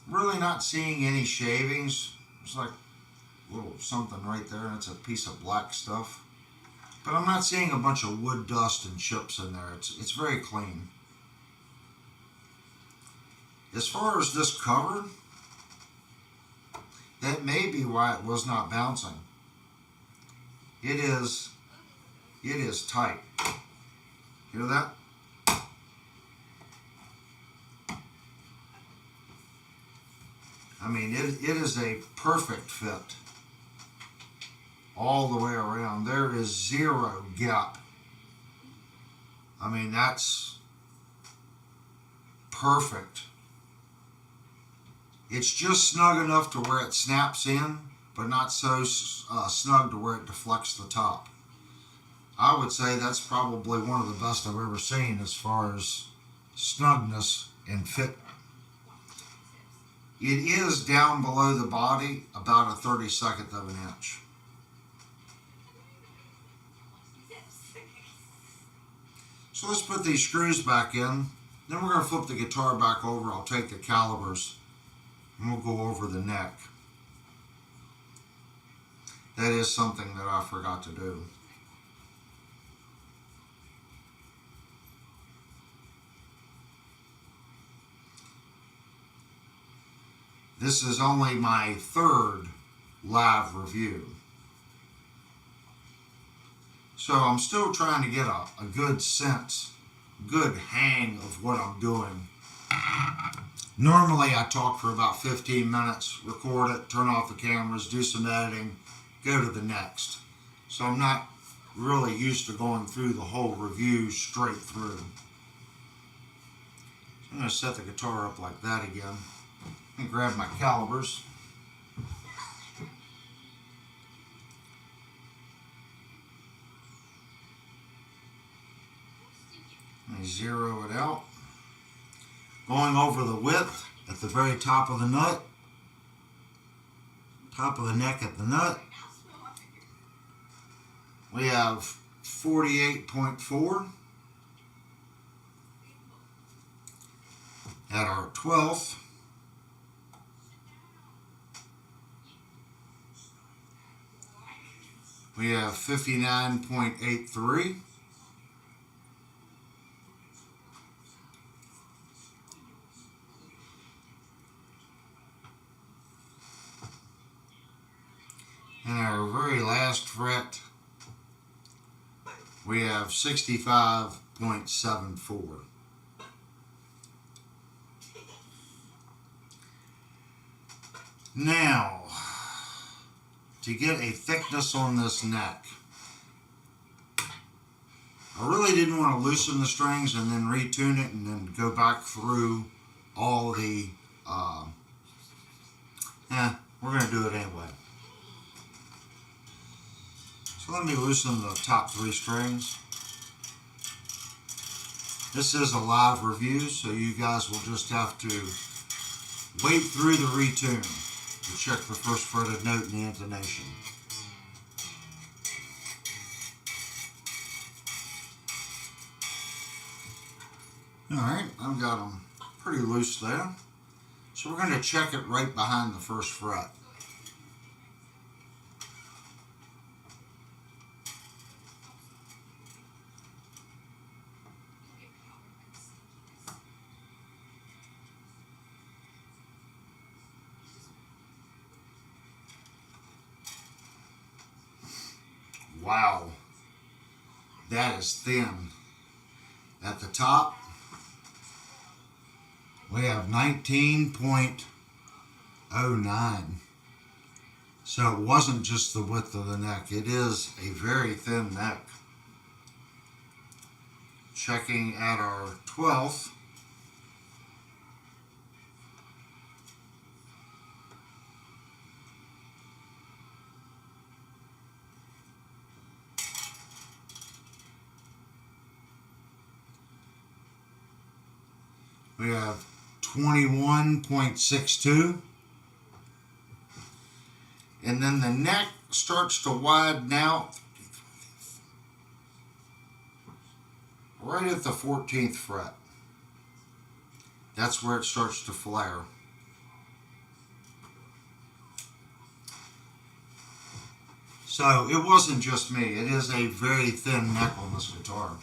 really not seeing any shavings. There's like a little something right there, and it's a piece of black stuff. But I'm not seeing a bunch of wood dust and chips in there. It's very clean. As far as this cover, that may be why it was not bouncing. It is tight. Hear that? I mean, it is a perfect fit all the way around. There is zero gap. I mean, that's perfect. It's just snug enough to where it snaps in, but not so snug to where it deflects the top. I would say that's probably one of the best I've ever seen as far as snugness and fit. It is down below the body about a 32nd of an inch. So let's put these screws back in. Then we're going to flip the guitar back over. I'll take the calibers and we'll go over the neck. That is something that I forgot to do. This is only my third live review. So I'm still trying to get a good sense, good hang of what I'm doing. Normally I talk for about 15 minutes, record it, turn off the cameras, do some editing, go to the next. So I'm not really used to going through the whole review straight through. So I'm going to set the guitar up like that again and grab my calibers. Let me zero it out. Going over the width at the very top of the nut, top of the neck at the nut. We have 48.4 at our 12th. We have 59.83. our very last fret, we have 65.74. Now, to get a thickness on this neck, I really didn't want to loosen the strings and then retune it and then go back through all the, we're going to do it anyway. So let me loosen the top 3 strings. This is a live review, so you guys will just have to wait through the retune to check the first fretted note and the intonation. Alright, I've got them pretty loose there. So we're going to check it right behind the first fret. Wow, that is thin. At the top, we have 19.09. So it wasn't just the width of the neck. It is a very thin neck. Checking at our 12th. We have 21.62, and then the neck starts to widen out right at the 14th fret. That's where it starts to flare. So it wasn't just me. It is a very thin neck on this guitar.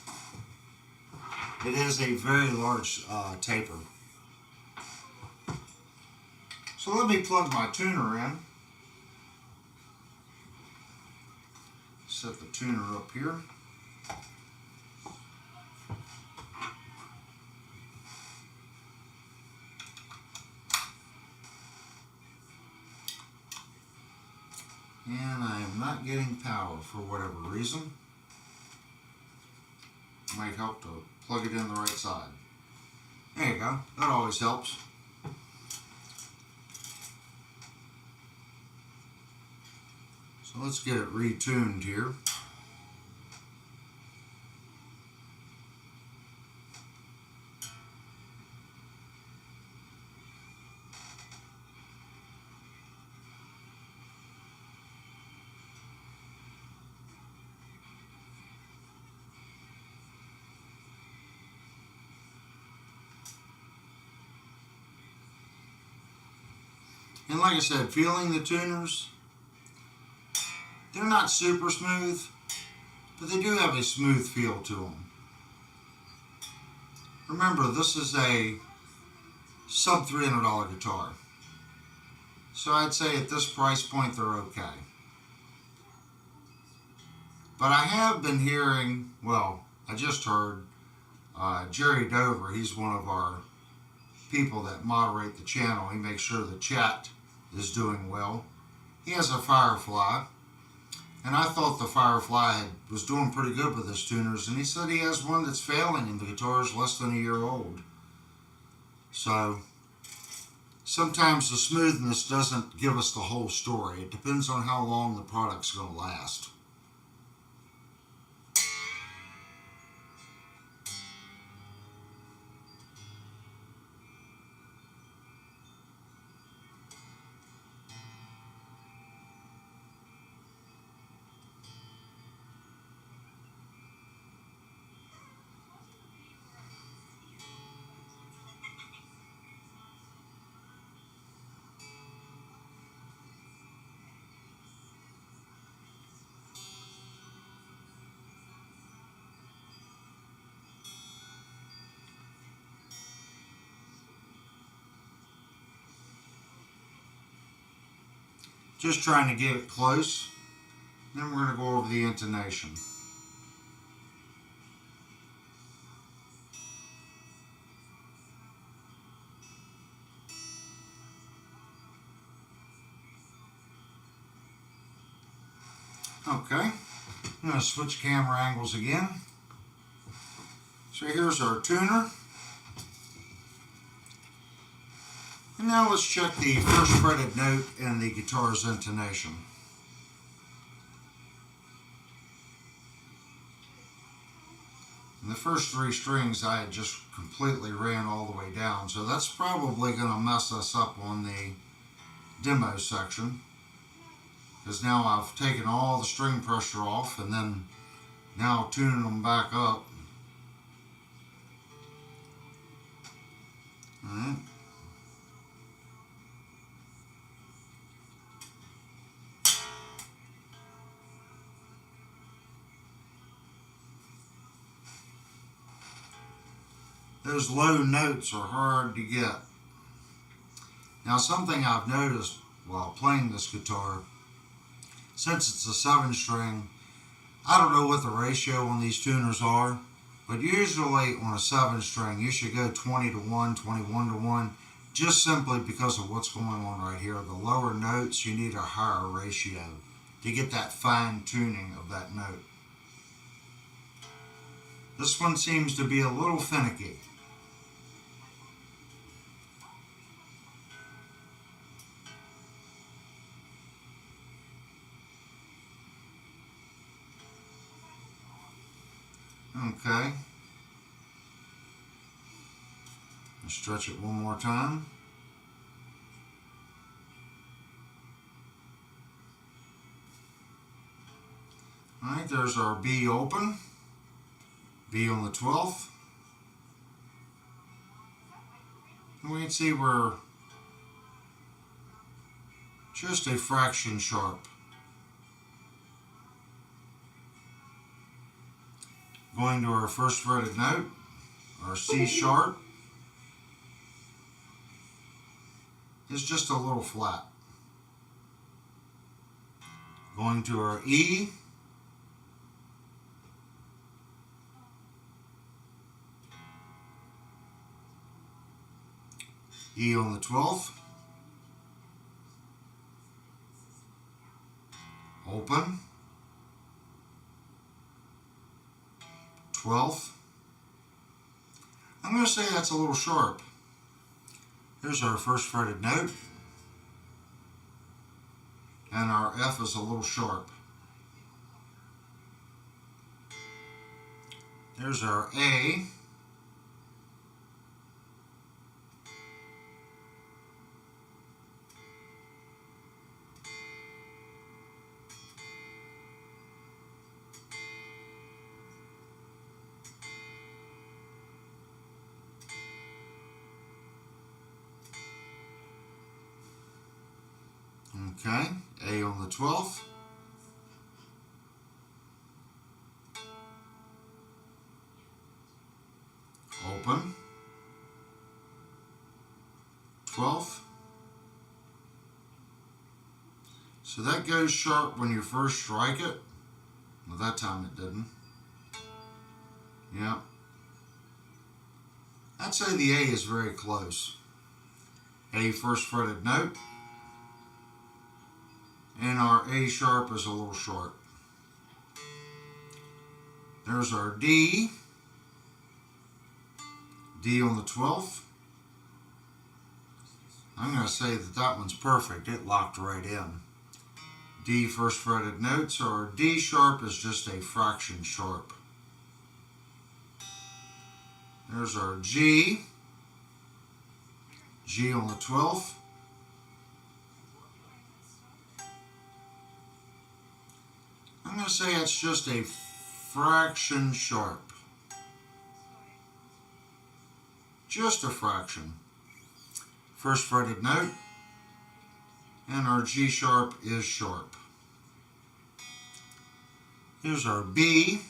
It is a very large taper. So let me plug my tuner in. Set the tuner up here. And I am not getting power for whatever reason. Might help to plug it in the right side. There you go. That always helps. So let's get it retuned here. And like I said, feeling the tuners, they're not super smooth, but they do have a smooth feel to them. Remember, this is a sub $300 guitar. So I'd say at this price point, they're okay. But I have been hearing, well, I just heard Jerry Dover, he's one of our people that moderate the channel. He makes sure the chat is doing well. He has a Firefly, and I thought the Firefly was doing pretty good with his tuners, and he said he has one that's failing and the guitar is less than a year old. So sometimes the smoothness doesn't give us the whole story. It depends on how long the product's going to last. Just trying to get it close Then we're going to go over the intonation. Okay, I'm going to switch camera angles again. So here's our tuner. And now let's check the first fretted note in the guitar's intonation. And the first three strings I had just completely ran all the way down, so that's probably going to mess us up on the demo section, because now I've taken all the string pressure off and then now tuning them back up. Alright. Those low notes are hard to get. Now, something I've noticed while playing this guitar, since it's a 7-string, I don't know what the ratio on these tuners are, but usually on a 7-string you should go 20-to-1, 21-to-1, just simply because of what's going on right here. The lower notes, you need a higher ratio to get that fine tuning of that note. This one seems to be a little finicky. Okay. Let's stretch it one more time. Alright, there's our B open. B on the 12th. And we can see we're just a fraction sharp. Going to our first fretted note, our C sharp, is just a little flat. Going to our E, E on the 12th, open, 12th. I'm going to say that's a little sharp. Here's our first fretted note, and our F is a little sharp. There's our A, okay, A on the 12th, open, 12th. So that goes sharp when you first strike it. Well, that time it didn't. Yeah. I'd say the A is very close. A first fretted note. And our A sharp is a little short. There's our D. D on the 12th. I'm going to say that that one's perfect. It locked right in. D first fretted note, so our D sharp is just a fraction sharp. There's our G. G on the 12th. I'm going to say it's just a fraction sharp. Just a fraction. First fretted note, and our G sharp is sharp. Here's our B.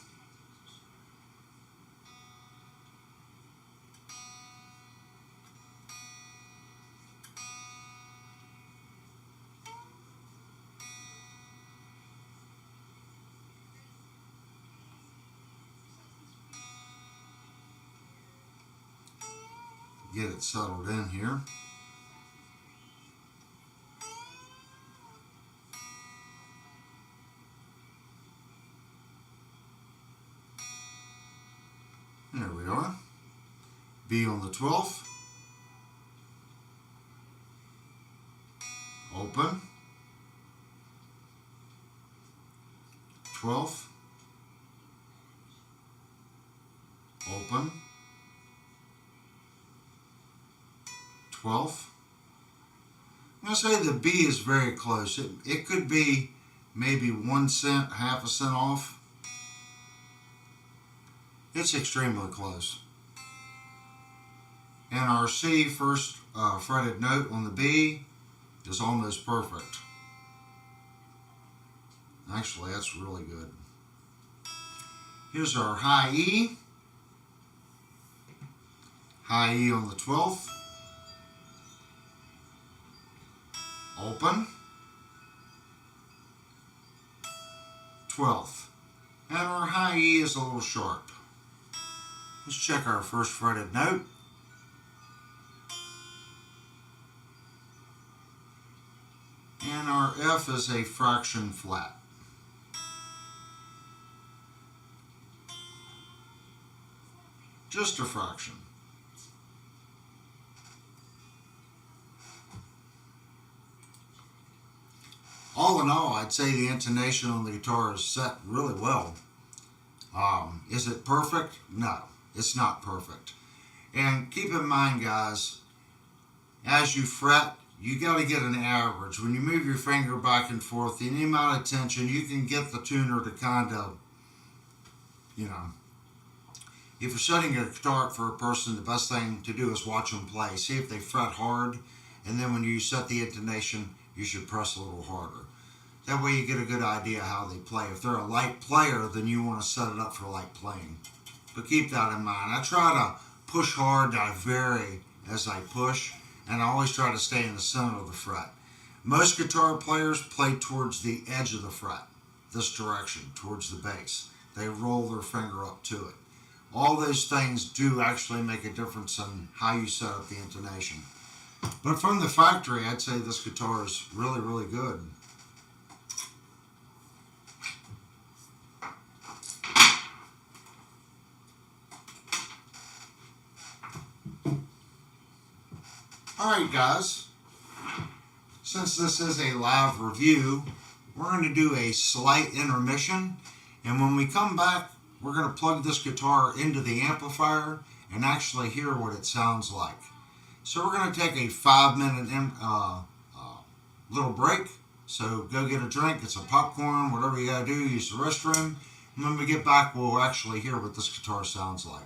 get it settled in here. There we are. B on the 12th. Open. 12th. Open. 12th. I'm going to say the B is very close. It could be maybe 1 cent, half a cent off. It's extremely close. And our C, first fretted note on the B, is almost perfect. Actually, that's really good. Here's our high E. High E on the 12th. Open. 12th. And our high E is a little sharp. Let's check our first fretted note. And our F is a fraction flat. Just a fraction. All in all, I'd say the intonation on the guitar is set really well. Is it perfect? No, it's not perfect. And keep in mind, guys, as you fret, you got to get an average. When you move your finger back and forth, any amount of tension, you can get the tuner to kind of, if you're setting a guitar up for a person, the best thing to do is watch them play. See if they fret hard, and then when you set the intonation, you should press a little harder. That way you get a good idea how they play. If they're a light player, then you want to set it up for light playing. But keep that in mind. I try to push hard, I vary as I push, and I always try to stay in the center of the fret. Most guitar players play towards the edge of the fret, this direction, towards the bass. They roll their finger up to it. All those things do actually make a difference in how you set up the intonation. But from the factory, I'd say this guitar is really, really good. Alright guys, since this is a live review, we're going to do a slight intermission, and when we come back, we're going to plug this guitar into the amplifier and actually hear what it sounds like. So we're going to take a 5-minute little break. So go get a drink, get some popcorn, whatever you got to do, use the restroom. And when we get back, we'll actually hear what this guitar sounds like.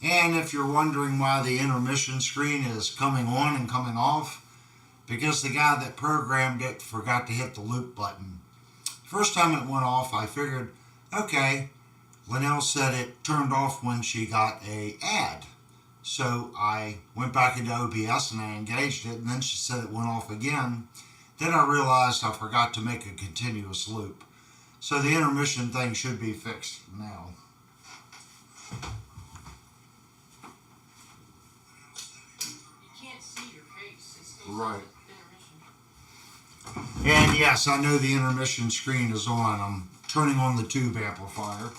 And if you're wondering why the intermission screen is coming on and coming off, because the guy that programmed it forgot to hit the loop button. First time it went off, I figured, okay, Linnell said it turned off when she got a ad. So I went back into OBS and I engaged it, and then she said it went off again. Then I realized I forgot to make a continuous loop. So the intermission thing should be fixed now. You can't see your face. It still Right. says intermission. And yes, I know the intermission screen is on. I'm turning on the tube amplifier.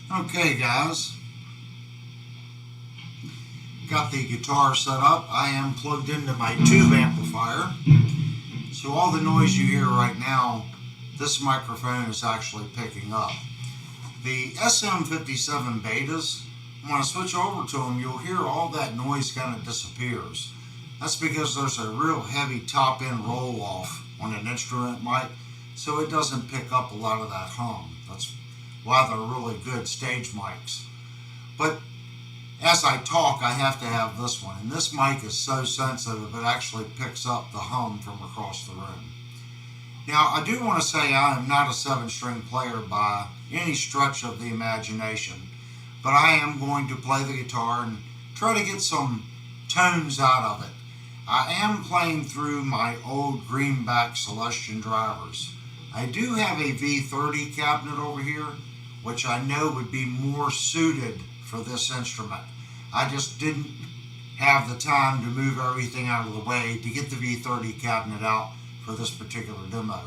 Okay, guys, got the guitar set up. I am plugged into my tube amplifier, so all the noise you hear right now, this microphone is actually picking up. The SM57 betas, when I switch over to them, you'll hear all that noise kind of disappears. That's because there's a real heavy top end roll off on an instrument mic, so it doesn't pick up a lot of that hum. That's why they're really good stage mics. But as I talk, I have to have this one, and this mic is so sensitive it actually picks up the hum from across the room. Now, I do want to say I am not a 7-string player by any stretch of the imagination, but I am going to play the guitar and try to get some tones out of it. I am playing through my old greenback Celestion drivers. I do have a V30 cabinet over here, which I know would be more suited for this instrument. I just didn't have the time to move everything out of the way to get the V30 cabinet out for this particular demo.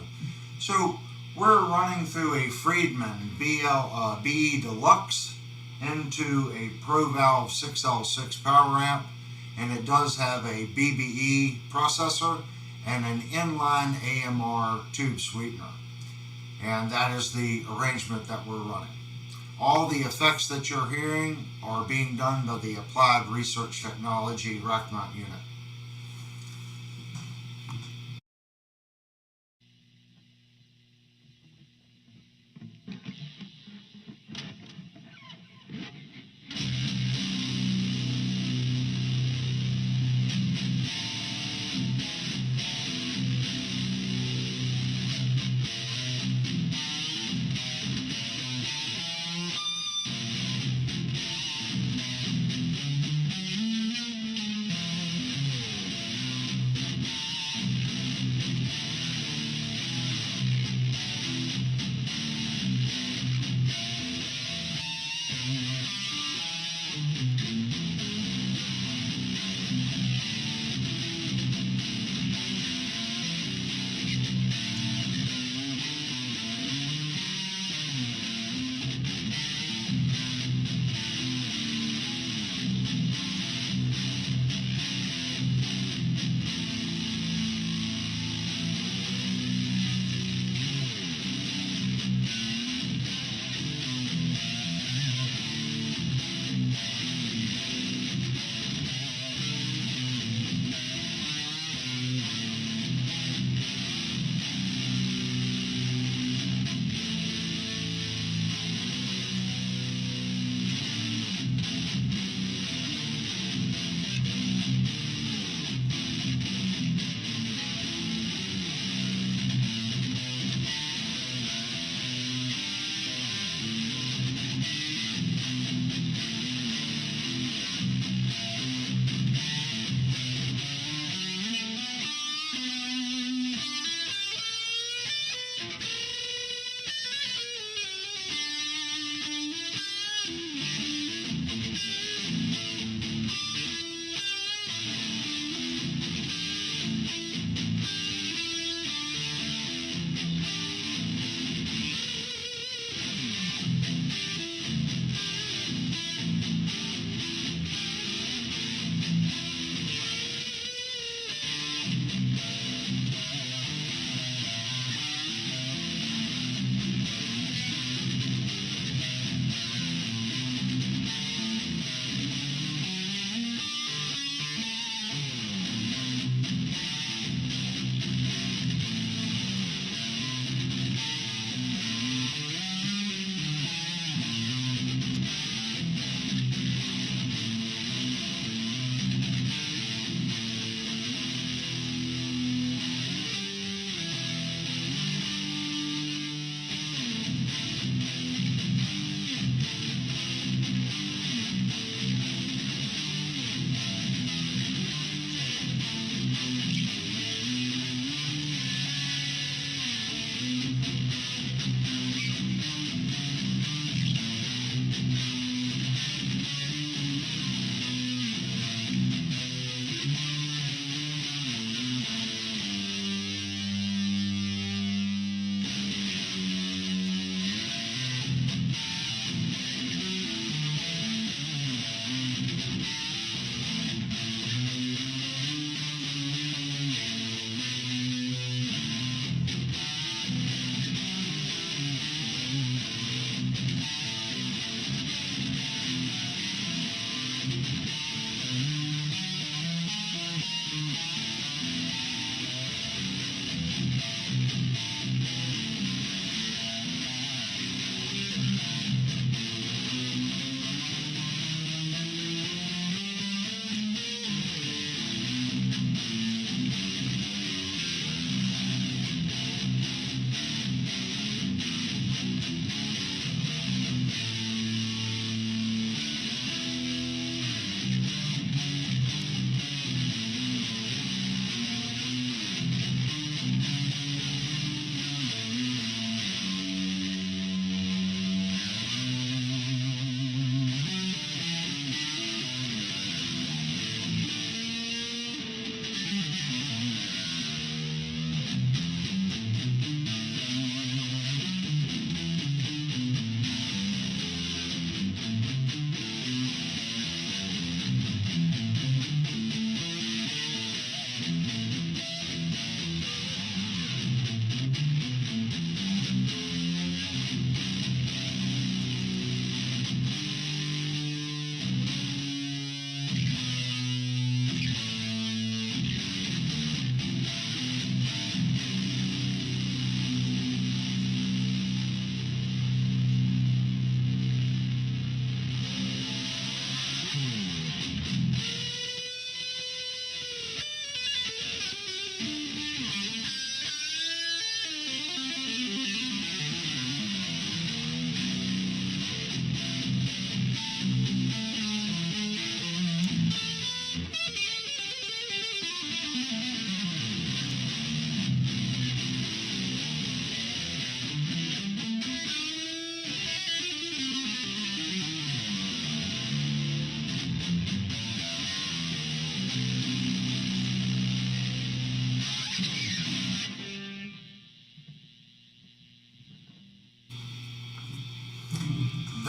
So we're running through a Friedman BE Deluxe into a Pro Valve 6L6 power amp, and it does have a BBE processor and an inline AMR tube sweetener. And that is the arrangement that we're running. All the effects that you're hearing are being done by the Applied Research Technology rack mount unit.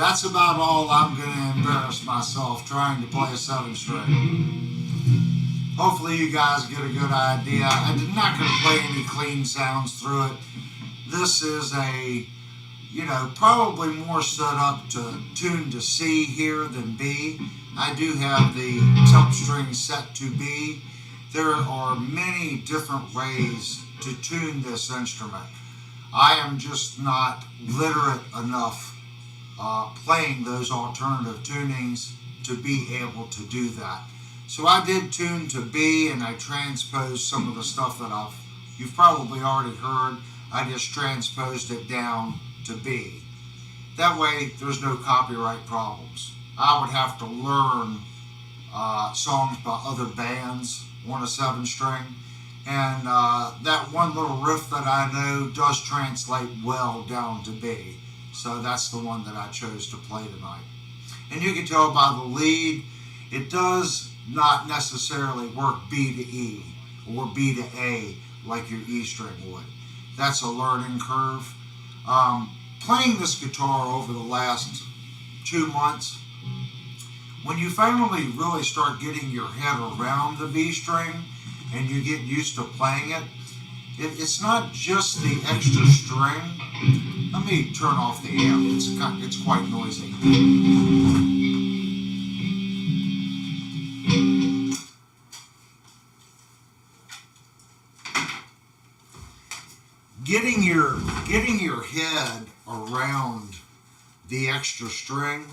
that's about all I'm going to embarrass myself trying to play a 7-string. Hopefully you guys get a good idea. I'm not going to play any clean sounds through it. This is a, probably more set up to tune to C here than B. I do have the temp string set to B. There are many different ways to tune this instrument. I am just not literate enough playing those alternative tunings to be able to do that. So I did tune to B, and I transposed some of the stuff that you've probably already heard. I just transposed it down to B. That way there's no copyright problems. I would have to learn songs by other bands on a 7-string, and that one little riff that I know does translate well down to B. So that's the one that I chose to play tonight. And you can tell by the lead, it does not necessarily work B to E or B to A like your E string would. That's a learning curve. Playing this guitar over the last 2 months, when you finally really start getting your head around the B string and you get used to playing it, it's not just the extra string. Let me turn off the amp. It's quite noisy. Getting your head around the extra string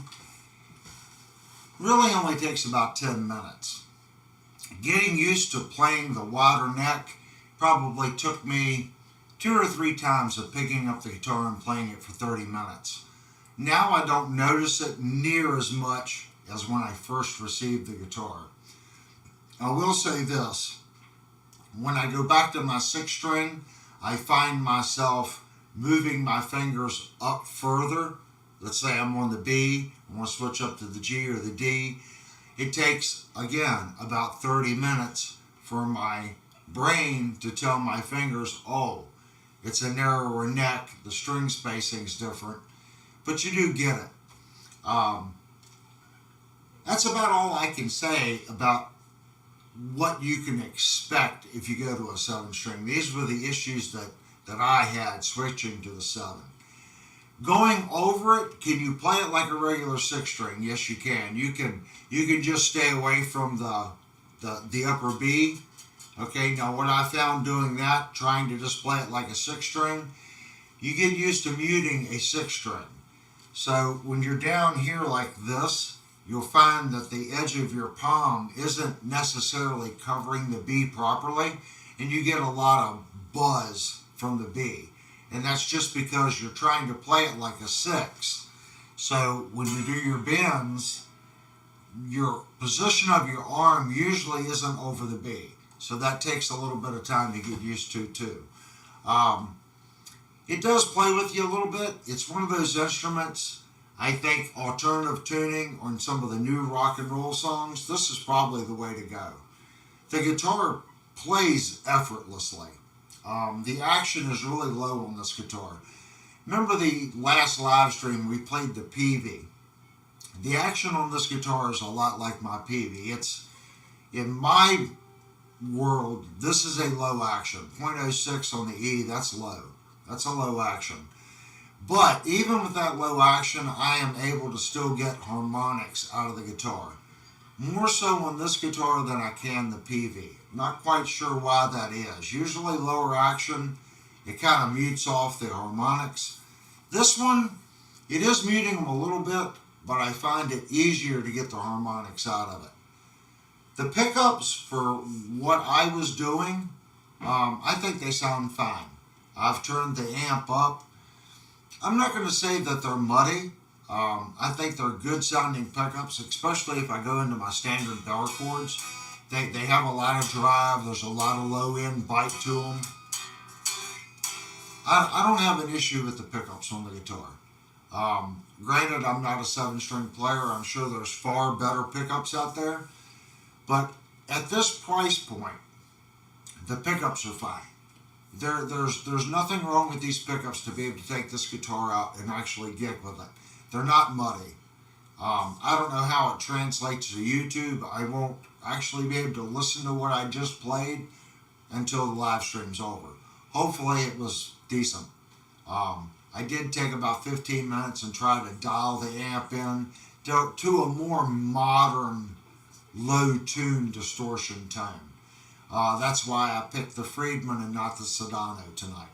really only takes about 10 minutes. Getting used to playing the wider neck probably took me 2 or 3 times of picking up the guitar and playing it for 30 minutes. Now I don't notice it near as much as when I first received the guitar. I will say this, when I go back to my 6th string, I find myself moving my fingers up further. Let's say I'm on the B, I want to switch up to the G or the D. It takes, again, about 30 minutes for my brain to tell my fingers, oh, it's a narrower neck, the string spacing's different, but you do get it. That's about all I can say about what you can expect if you go to a 7-string. These were the issues that I had switching to the 7. Going over it, can you play it like a regular 6-string? Yes, you can. You can just stay away from the upper B. Okay, now what I found doing that, trying to just play it like a 6-string, you get used to muting a 6-string. So when you're down here like this, you'll find that the edge of your palm isn't necessarily covering the B properly, and you get a lot of buzz from the B. And that's just because you're trying to play it like a 6. So when you do your bends, your position of your arm usually isn't over the B. So that takes a little bit of time to get used to too. It does play with you a little bit. It's one of those instruments, I think alternative tuning on some of the new rock and roll songs, this is probably the way to go. The guitar plays effortlessly. The action is really low on this guitar. Remember the last live stream we played the PV. The action on this guitar is a lot like my PV. It's, in my world, this is a low action. 0.06 on the E, that's low. That's a low action. But even with that low action, I am able to still get harmonics out of the guitar. More so on this guitar than I can the PV. Not quite sure why that is. Usually lower action, it kind of mutes off the harmonics. This one, it is muting them a little bit, but I find it easier to get the harmonics out of it. The pickups for what I was doing, I think they sound fine. I've turned the amp up. I'm not going to say that they're muddy. I think they're good sounding pickups, especially if I go into my standard bar chords. They have a lot of drive. There's a lot of low end bite to them. I don't have an issue with the pickups on the guitar. Granted, I'm not a 7-string player. I'm sure there's far better pickups out there. But at this price point, the pickups are fine. There's nothing wrong with these pickups to be able to take this guitar out and actually gig with it. They're not muddy. I don't know how it translates to YouTube. I won't actually be able to listen to what I just played until the live stream's over. Hopefully it was decent. I did take about 15 minutes and try to dial the amp in to a more modern low tune distortion tone. That's why I picked the Friedman and not the Sedano tonight.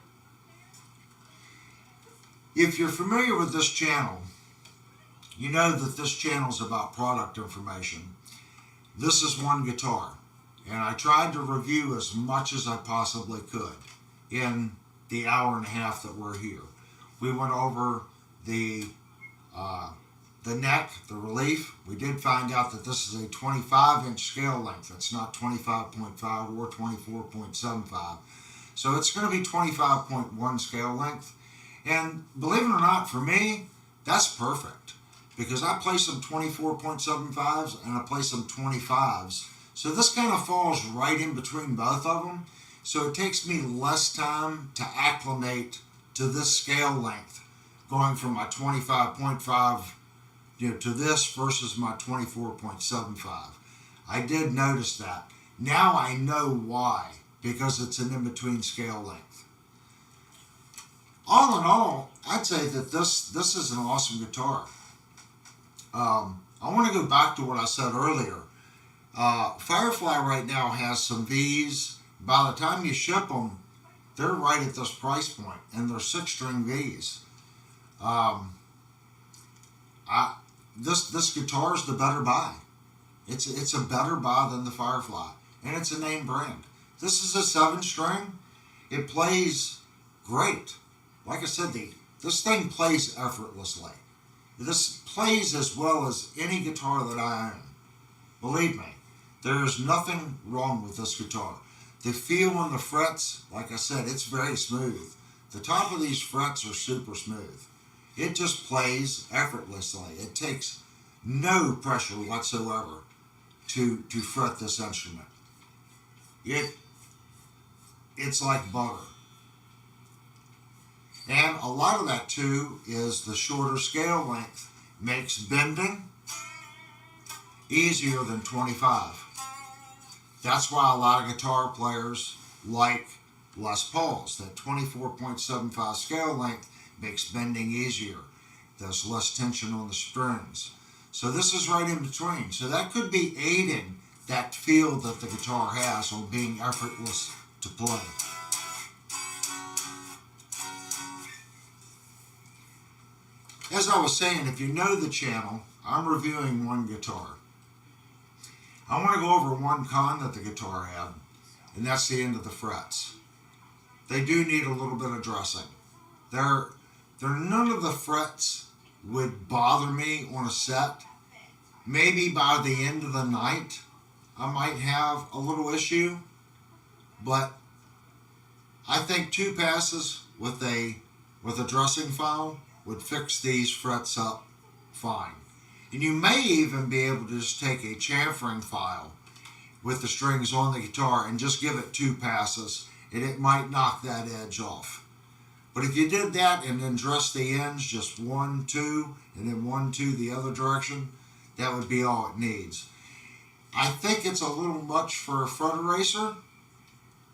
If you're familiar with this channel, you know that this channel is about product information. This is one guitar, and I tried to review as much as I possibly could in the hour and a half that we're here. We went over the neck, the relief. We did find out that this is a 25-inch scale length. It's not 25.5 or 24.75. So it's going to be 25.1 scale length. And believe it or not, for me, that's perfect, because I play some 24.75s and I play some 25s. So this kind of falls right in between both of them. So it takes me less time to acclimate to this scale length, going from my 25.5 to this versus my 24.75. I did notice that. Now I know why, because it's an in-between scale length. All in all, I'd say that this is an awesome guitar. I want to go back to what I said earlier. Firefly right now has some V's. By the time you ship them, they're right at this price point, and they're 6-string V's. This guitar is the better buy. It's a better buy than the Firefly, and it's a name brand. This is a 7-string. It plays great. Like I said, this thing plays effortlessly. This plays as well as any guitar that I own. Believe me, there is nothing wrong with this guitar. The feel on the frets, like I said, it's very smooth. The top of these frets are super smooth. It just plays effortlessly. It takes no pressure whatsoever to fret this instrument. It's like butter. And a lot of that too is the shorter scale length makes bending easier than 25. That's why a lot of guitar players like Les Pauls. That 24.75 scale length makes bending easier. There's less tension on the strings. So this is right in between. So that could be aiding that feel that the guitar has on being effortless to play. As I was saying, if you know the channel, I'm reviewing one guitar. I want to go over one con that the guitar had, and that's the end of the frets. They do need a little bit of dressing. None of the frets would bother me on a set. Maybe by the end of the night, I might have a little issue, but I think 2 passes with a dressing file would fix these frets up fine. And you may even be able to just take a chamfering file with the strings on the guitar and just give it 2 passes, and it might knock that edge off. But if you did that and then dress the ends just 1, 2, and then 1, 2 the other direction, that would be all it needs. I think it's a little much for a fret eraser,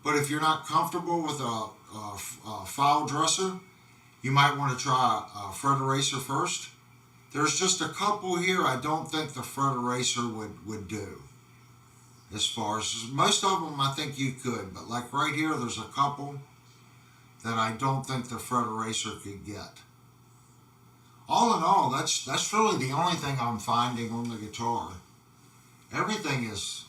but if you're not comfortable with a file dresser, you might want to try a fret eraser first. There's just a couple here I don't think the fret eraser would do. As far as most of them, I think you could, but like right here, there's a couple that I don't think the fret eraser could get. All in all, that's really the only thing I'm finding on the guitar. Everything is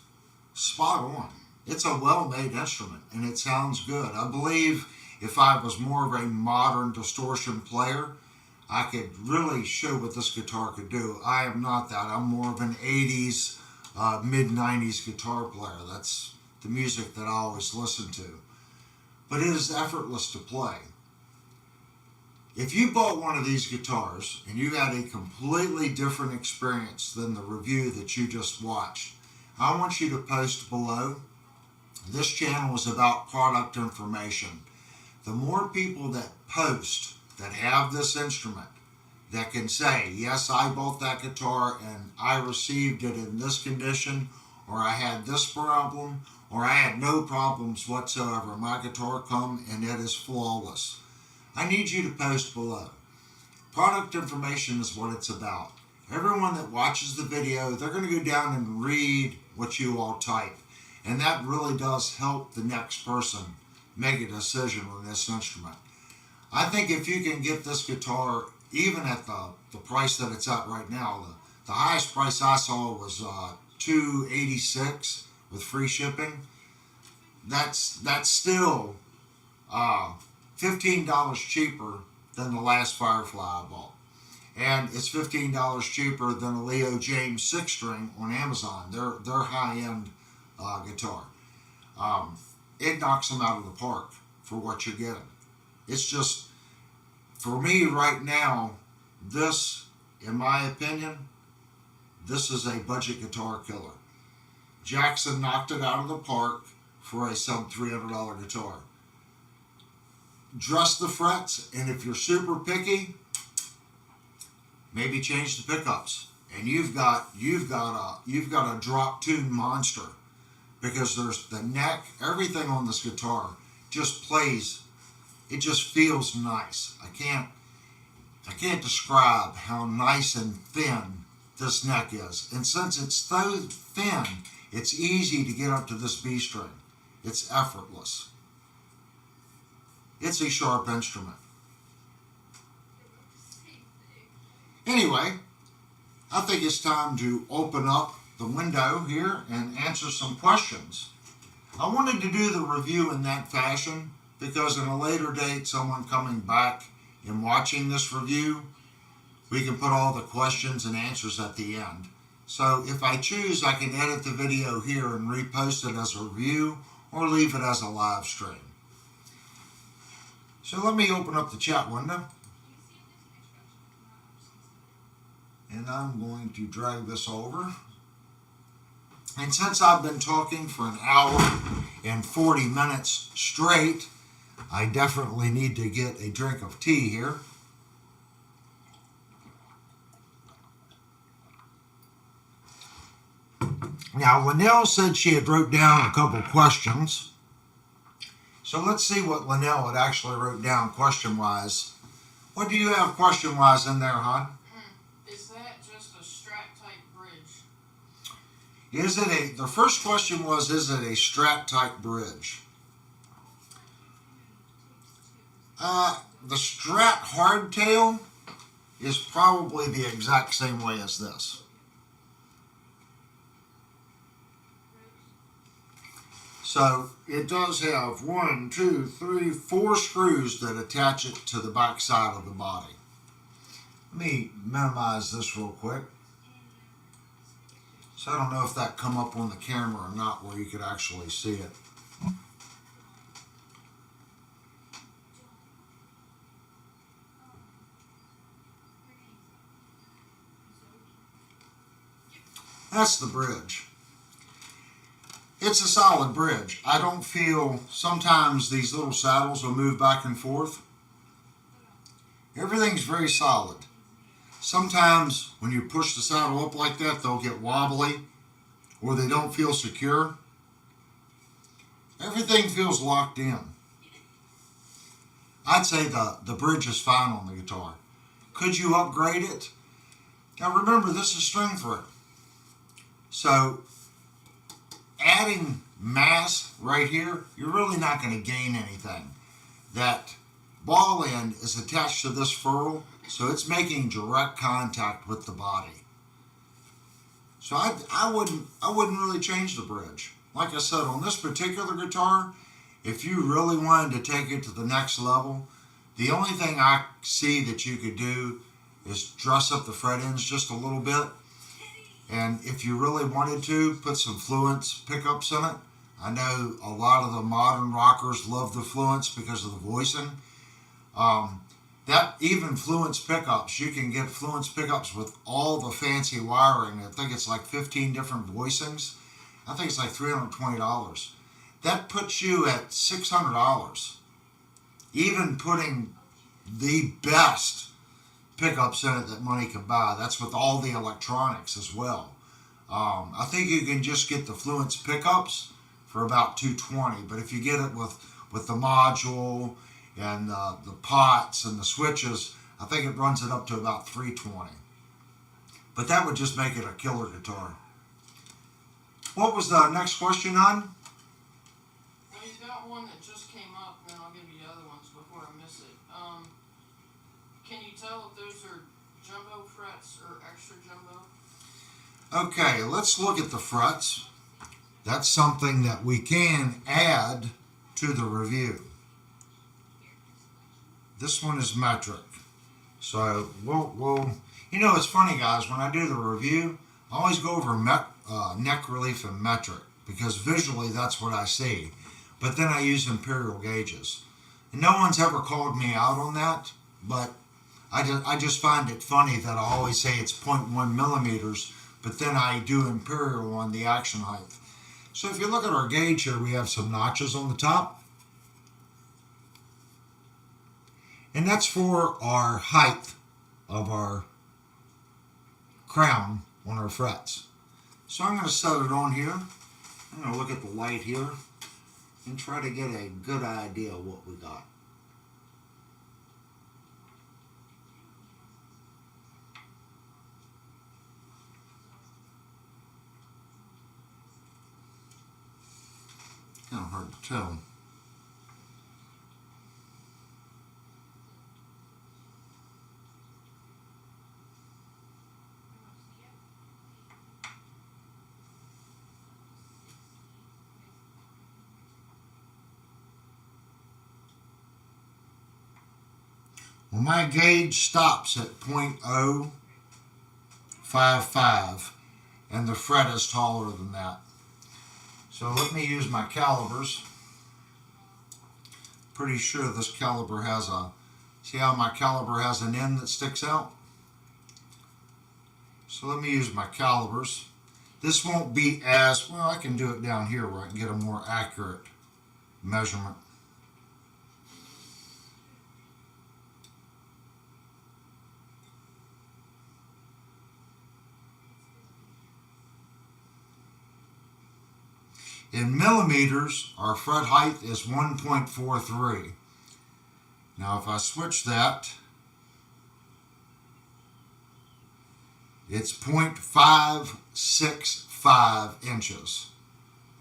spot on. It's a well-made instrument, and it sounds good. I believe if I was more of a modern distortion player, I could really show what this guitar could do. I am not that. I'm more of an 80s, mid-90s guitar player. That's the music that I always listen to. But it is effortless to play. If you bought one of these guitars and you had a completely different experience than the review that you just watched, I want you to post below. This channel is about product information. The more people that post that have this instrument, that can say, yes, I bought that guitar and I received it in this condition, or I had this problem, or I had no problems whatsoever. My guitar come and it is flawless. I need you to post below. Product information is what it's about. Everyone that watches the video, they're going to go down and read what you all type. And that really does help the next person make a decision on this instrument. I think if you can get this guitar, even at the price that it's at right now, the highest price I saw was $286 with free shipping. That's still $15 cheaper than the last Firefly I bought. And it's $15 cheaper than a Leo James 6-string on Amazon. They're high-end guitar. It knocks them out of the park for what you're getting. It's just, for me right now, this, in my opinion, this is a budget guitar killer. Jackson knocked it out of the park for a sub $300 guitar. Dress the frets, and if you're super picky, maybe change the pickups, and you've got a drop tune monster, because there's the neck, everything on this guitar just plays. It just feels nice. I can't describe how nice and thin this neck is, and since it's so thin, it's easy to get up to this B string. It's effortless. It's a sharp instrument. Anyway, I think it's time to open up the window here and answer some questions. I wanted to do the review in that fashion because in a later date, someone coming back and watching this review, we can put all the questions and answers at the end. So if I choose, I can edit the video here and repost it as a review or leave it as a live stream. So let me open up the chat window. And I'm going to drag this over. And since I've been talking for an hour and 40 minutes straight, I definitely need to get a drink of tea here. Now, Linnell said she had wrote down a couple questions. So let's see what Linnell had actually wrote down question-wise. What do you have question-wise in there, hon? Is that just a Strat type bridge? Is it the first question was, is it a Strat type bridge? The Strat hardtail is probably the exact same way as this. So it does have 4 screws that attach it to the back side of the body. Let me minimize this real quick. So I don't know if that come up on the camera or not where you could actually see it. That's the bridge. It's a solid bridge. I don't feel, sometimes these little saddles will move back and forth. Everything's very solid. Sometimes when you push the saddle up like that, they'll get wobbly or they don't feel secure. Everything feels locked in. I'd say the bridge is fine on the guitar. Could you upgrade it? Now remember, this is string thread. So adding mass right here, you're really not going to gain anything. That ball end is attached to this ferrule, so it's making direct contact with the body. So I wouldn't really change the bridge. Like I said, on this particular guitar, if you really wanted to take it to the next level, the only thing I see that you could do is dress up the fret ends just a little bit. And if you really wanted to, put some Fluence pickups in it. I know a lot of the modern rockers love the Fluence because of the voicing. That even Fluence pickups, you can get Fluence pickups with all the fancy wiring. I think it's like 15 different voicings. I think it's like $320. That puts you at $600. Even putting the best pickups in it that money can buy. That's with all the electronics as well. I think you can just get the Fluence pickups for about $220, but if you get it with the module and the pots and the switches, I think it runs it up to about $320. But that would just make it a killer guitar. What was the next question on? Well, you got one that just came up, and then I'll give you the other ones before I miss it. Can you tell if those are jumbo frets or extra jumbo? Okay, let's look at the frets. That's something that we can add to the review. This one is metric. So we'll you know, it's funny, guys, when I do the review, I always go over neck relief and metric because visually that's what I see. But then I use imperial gauges. And no one's ever called me out on that, but I just find it funny that I always say it's 0.1 millimeters, but then I do imperial on the action height. So if you look at our gauge here, we have some notches on the top. And that's for our height of our crown on our frets. So I'm going to set it on here. I'm going to look at the light here and try to get a good idea of what we got. Kind of hard to tell. Well, my gauge stops at 0.055 and the fret is taller than that. So let me use my calibers. Pretty sure this caliber has see how my caliber has an end that sticks out? So let me use my calibers. This won't be as, well, I can do it down here where I can get a more accurate measurement. In millimeters, our fret height is 1.43. Now if I switch that, it's 0.565 inches.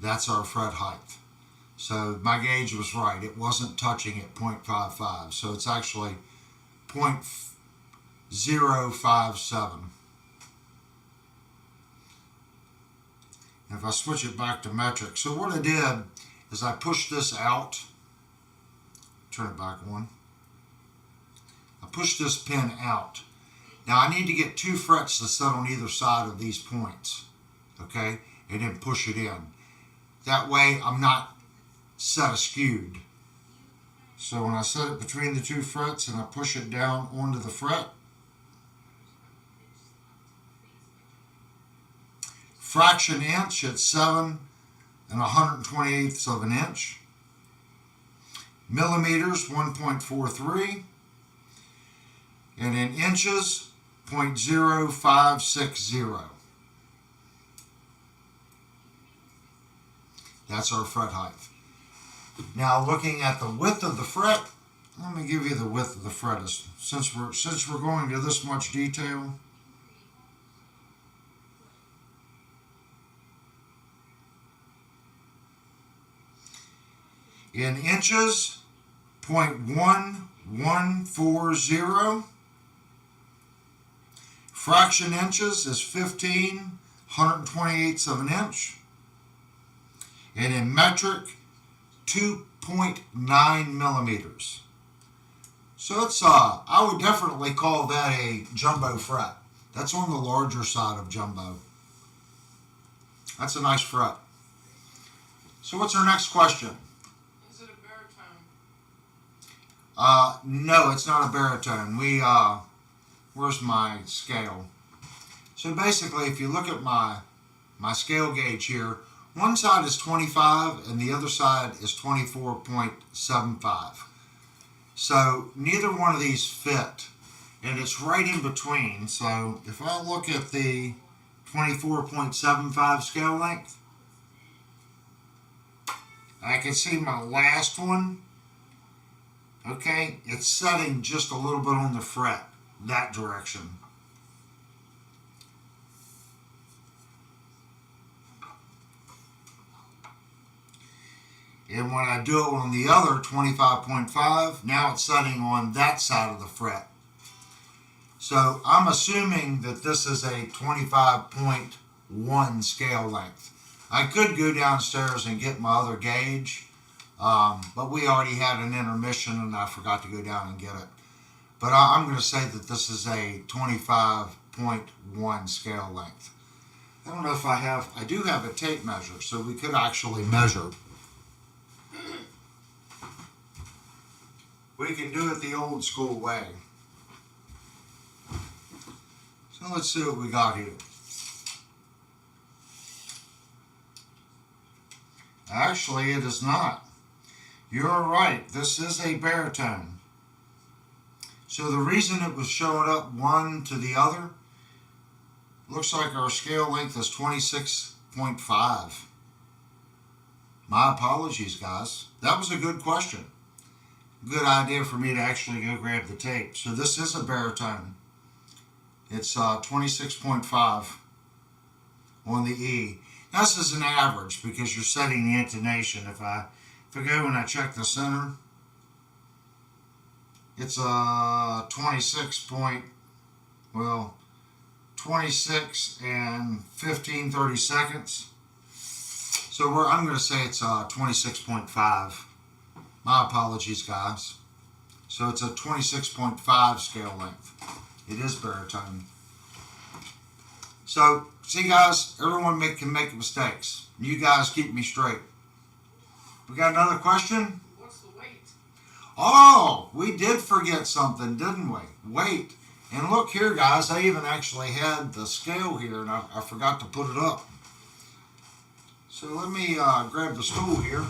That's our fret height. So my gauge was right. It wasn't touching at 0.55. So it's actually 0.057. If I switch it back to metric. So what I did is I pushed this out. Turn it back on. I pushed this pin out. Now I need to get 2 frets to set on either side of these points. Okay? And then push it in. That way I'm not set askewed. So when I set it between the 2 frets and I push it down onto the fret, fraction inch at 7 1/128ths of an inch. Millimeters 1.43. And in inches 0.0560. That's our fret height. Now looking at the width of the fret, let me give you the width of the fret since we're going to this much detail. In inches, 0.1140. Fraction inches is 15 128ths of an inch. And in metric, 2.9 millimeters. So it's I would definitely call that a jumbo fret. That's on the larger side of jumbo. That's a nice fret. So what's our next question? Is it a baritone? No, it's not a baritone. Where's my scale? So basically, if you look at my scale gauge here, one side is 25 and the other side is 24.75. So neither one of these fit and it's right in between. So if I look at the 24.75 scale length, I can see my last one. Okay, it's setting just a little bit on the fret, that direction. And when I do it on the other 25.5, now it's setting on that side of the fret. So I'm assuming that this is a 25.1 scale length. I could go downstairs and get my other gauge, but we already had an intermission and I forgot to go down and get it. But I'm going to say that this is a 25.1 scale length. I don't know if I do have a tape measure, so we could actually measure. We can do it the old school way. So let's see what we got here. Actually, it is not. You're right. This is a baritone. So the reason it was showing up one to the other, looks like our scale length is 26.5. My apologies, guys. That was a good question. Good idea for me to actually go grab the tape. So this is a baritone. It's 26.5 on the E. Now, this is an average because you're setting the intonation. If I go and I check the center, it's 26 and 15/30 seconds. So I'm going to say it's 26.5. My apologies, guys. So it's a 26.5 scale length. It is baritone. So, see guys, everyone can make mistakes. You guys keep me straight. We got another question? What's the weight? Oh, we did forget something, didn't we? Weight. And look here, guys, I even actually had the scale here, and I forgot to put it up. So let me grab the stool here.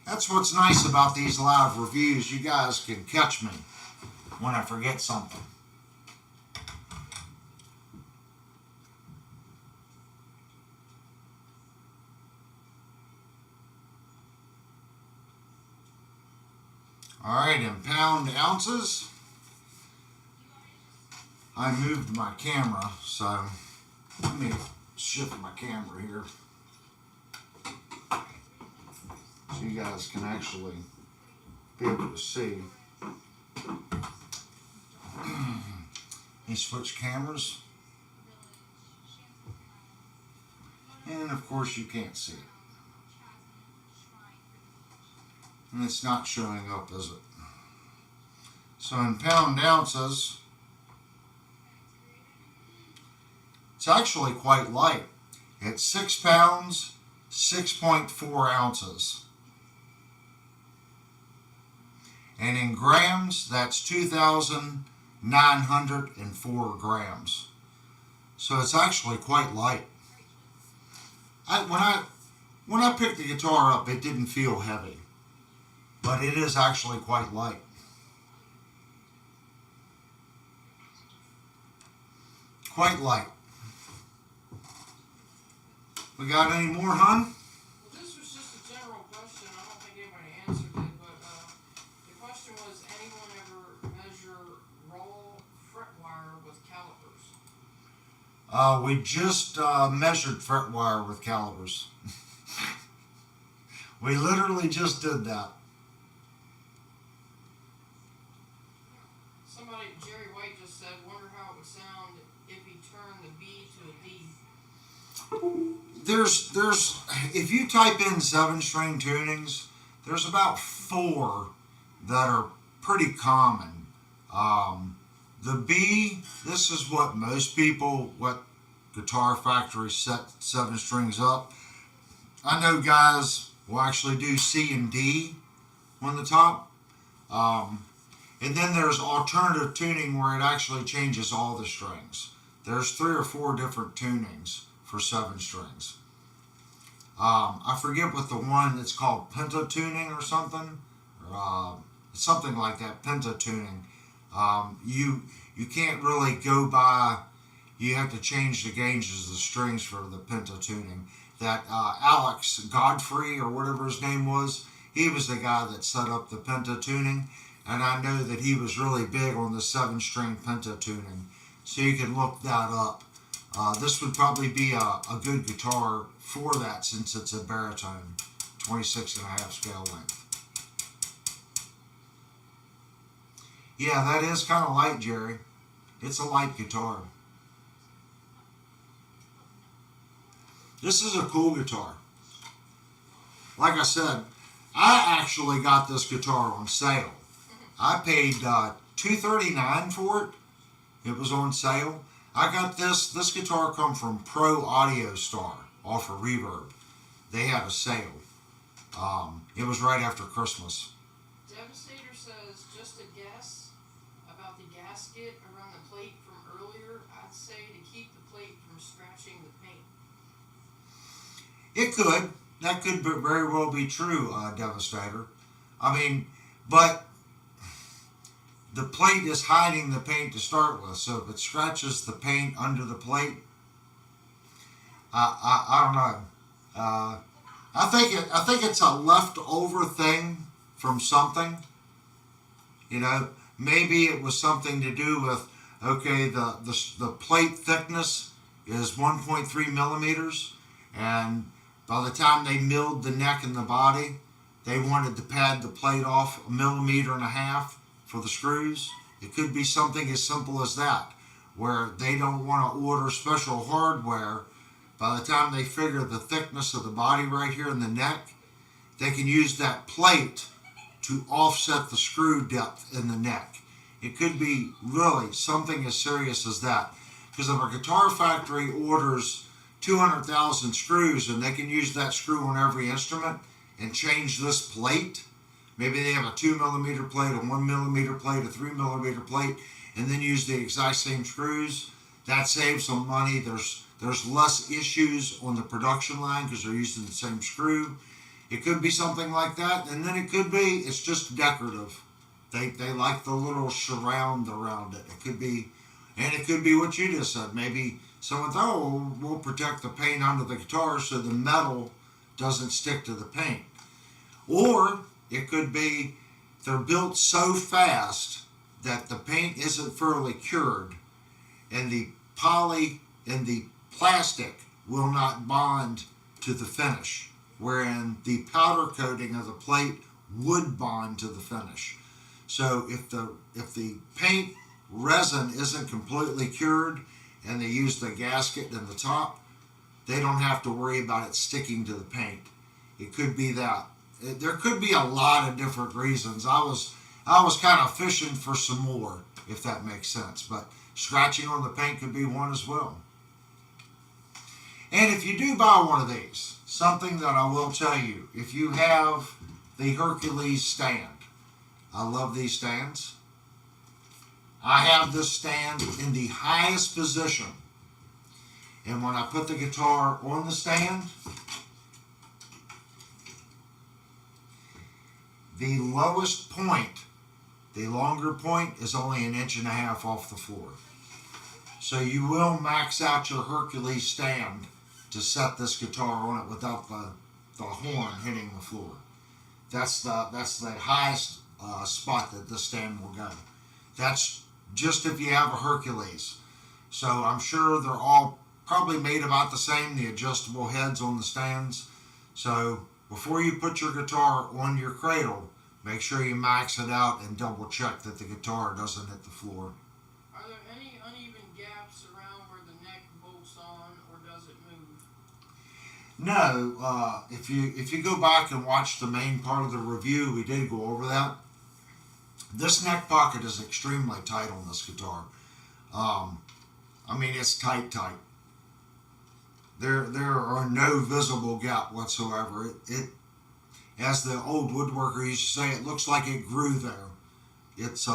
That's what's nice about these live reviews. You guys can catch me when I forget something. All right, in pound ounces, I moved my camera, so let me shift my camera here so you guys can actually be able to see. You switch cameras, and of course you can't see it. And it's not showing up, is it? So in pound ounces, it's actually quite light. It's 6 pounds, 6.4 ounces. And in grams, that's 2,904 grams. So it's actually quite light. When I picked the guitar up, it didn't feel heavy. But it is actually quite light. Quite light. We got any more, hon? Well, this was just a general question. I don't think anybody answered it, but the question was, anyone ever measure raw fret wire with calipers? We just measured fret wire with calipers. We literally just did that. Jerry White just said, wonder how it would sound if he turned the B to a D. If you type in 7-string tunings, there's about 4 that are pretty common. The B, this is what Guitar Factory set 7 strings up. I know guys will actually do C and D on the top. And then there's alternative tuning where it actually changes all the strings. There's 3 or 4 different tunings for 7 strings. I forget what the one that's called pentatuning or something, something like that, pentatuning. You can't really go by. You have to change the gauges of the strings for the pentatuning. That Alex Godfrey or whatever his name was, he was the guy that set up the pentatuning, and I know that he was really big on the 7-string pentatuning. So you can look that up. This would probably be a good guitar for that since it's a baritone, 26.5 scale length. Yeah, that is kind of light, Jerry. It's a light guitar. This is a cool guitar. Like I said, I actually got this guitar on sale. I paid $239 for it. It was on sale. I got this guitar come from Pro Audio Star off of Reverb. They had a sale. It was right after Christmas. Devastator says, just a guess about the gasket around the plate from earlier. I'd say to keep the plate from scratching the paint. It could. That could very well be true, Devastator. I mean, but the plate is hiding the paint to start with, so if it scratches the paint under the plate, I don't know. I think it's a leftover thing from something. You know, maybe it was something to do with, okay, the plate thickness is 1.3 millimeters, and by the time they milled the neck and the body, they wanted to pad the plate off 1.5 millimeters for the screws. It could be something as simple as that, where they don't want to order special hardware. By the time they figure the thickness of the body right here in the neck, they can use that plate to offset the screw depth in the neck. It could be really something as serious as that. Because if a guitar factory orders 200,000 screws and they can use that screw on every instrument and change this plate, maybe they have a 2 millimeter plate, a 1 millimeter plate, a 3 millimeter plate, and then use the exact same screws, that saves some money. There's less issues on the production line because they're using the same screw. It could be something like that, and then it could be it's just decorative. They like the little surround around it. It could be, and it could be what you just said. Maybe someone thought, oh, we'll protect the paint under the guitar so the metal doesn't stick to the paint. Or it could be they're built so fast that the paint isn't thoroughly cured, and the poly and the plastic will not bond to the finish, wherein the powder coating of the plate would bond to the finish. So if the paint resin isn't completely cured and they use the gasket in the top, they don't have to worry about it sticking to the paint. It could be that. There could be a lot of different reasons. I was kind of fishing for some more, if that makes sense. But scratching on the paint could be one as well. And if you do buy one of these, something that I will tell you, if you have the Hercules stand, I love these stands. I have this stand in the highest position. And when I put the guitar on the stand, the lowest point, the longer point, is only 1.5 inches off the floor. So you will max out your Hercules stand to set this guitar on it without the horn hitting the floor. That's the highest spot that this stand will go. That's just if you have a Hercules. So I'm sure they're all probably made about the same, the adjustable heads on the stands. So before you put your guitar on your cradle, make sure you max it out and double check that the guitar doesn't hit the floor. Are there any uneven gaps around where the neck bolts on, or does it move? No, if you go back and watch the main part of the review, we did go over that. This neck pocket is extremely tight on this guitar. I mean, it's tight. There are no visible gap whatsoever. It, as the old woodworker used to say, it looks like it grew there. It's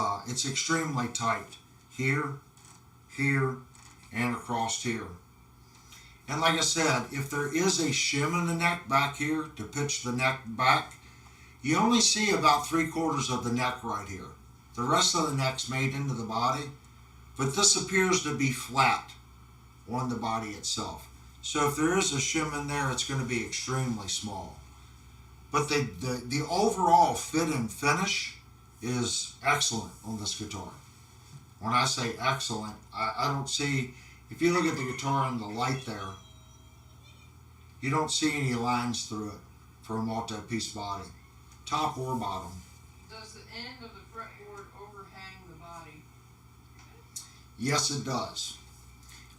extremely tight here, and across here. And like I said, if there is a shim in the neck back here to pitch the neck back, you only see about 3/4 of the neck right here. The rest of the neck's made into the body, but this appears to be flat on the body itself. So if there is a shim in there, it's going to be extremely small. But the overall fit and finish is excellent on this guitar. When I say excellent, I don't see, if you look at the guitar in the light there, you don't see any lines through it for a multi-piece body, top or bottom. Does the end of the fretboard overhang the body? Yes, it does.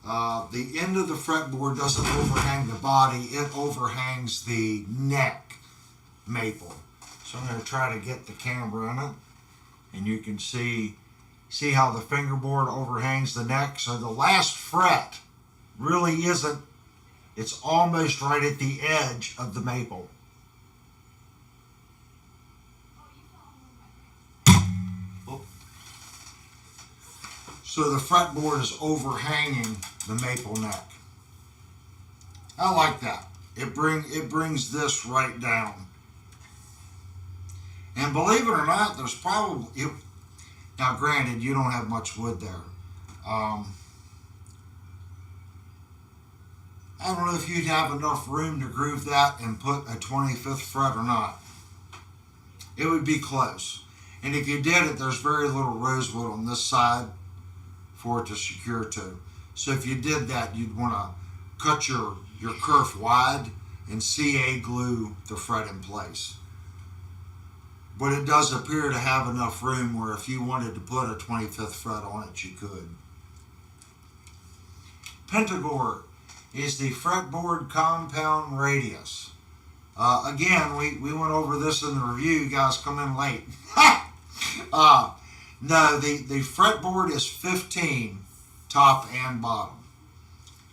The end of the fretboard doesn't overhang the body, it overhangs the neck maple. So I'm going to try to get the camera in it, and you can see how the fingerboard overhangs the neck. So the last fret really isn't, it's almost right at the edge of the maple. So the fretboard is overhanging the maple neck. I like that. It brings this right down. And believe it or not, there's probably, now granted, you don't have much wood there. I don't know if you'd have enough room to groove that and put a 25th fret or not. It would be close. And if you did it, there's very little rosewood on this side for it to secure to. So if you did that, you'd want to cut your kerf wide and CA glue the fret in place. But it does appear to have enough room where if you wanted to put a 25th fret on it, you could. Pentagore is the fretboard compound radius. Again, we went over this in the review. You guys come in late. No, the fretboard is 15 top and bottom.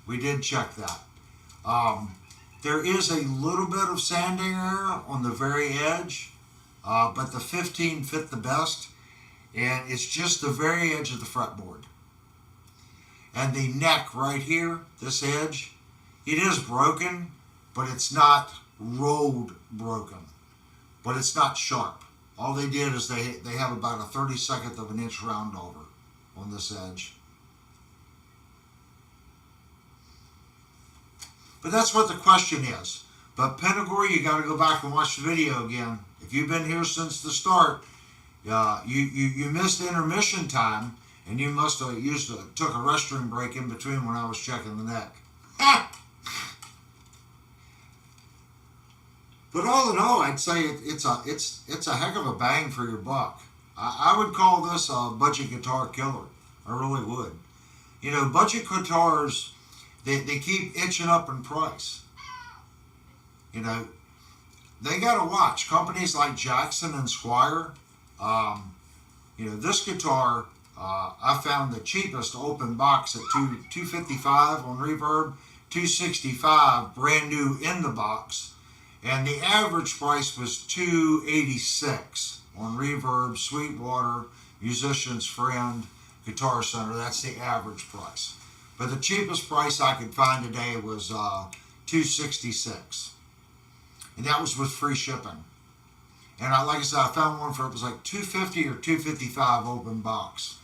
We did check that. There is a little bit of sanding area on the very edge, but the 15 fit the best, and it's just the very edge of the fretboard. And the neck right here, this edge, it is broken, but it's not rolled broken, but it's not sharp. All they did is they have about a 32nd of an inch round over on this edge. But that's what the question is. But Pentagore, you got to go back and watch the video again. If you've been here since the start, you missed intermission time, and you must have took a restroom break in between when I was checking the neck. But all in all, I'd say it's a heck of a bang for your buck. I would call this a budget guitar killer. I really would. You know, budget guitars, they keep inching up in price. You know, they got to watch companies like Jackson and Squier. You know, this guitar, I found the cheapest open box at $255 on Reverb, $265 brand new in the box. And the average price was $286 on Reverb, Sweetwater, Musician's Friend, Guitar Center. That's the average price. But the cheapest price I could find today was $266, and that was with free shipping. And like I said, I found one for, it was like $250 or $255 open box.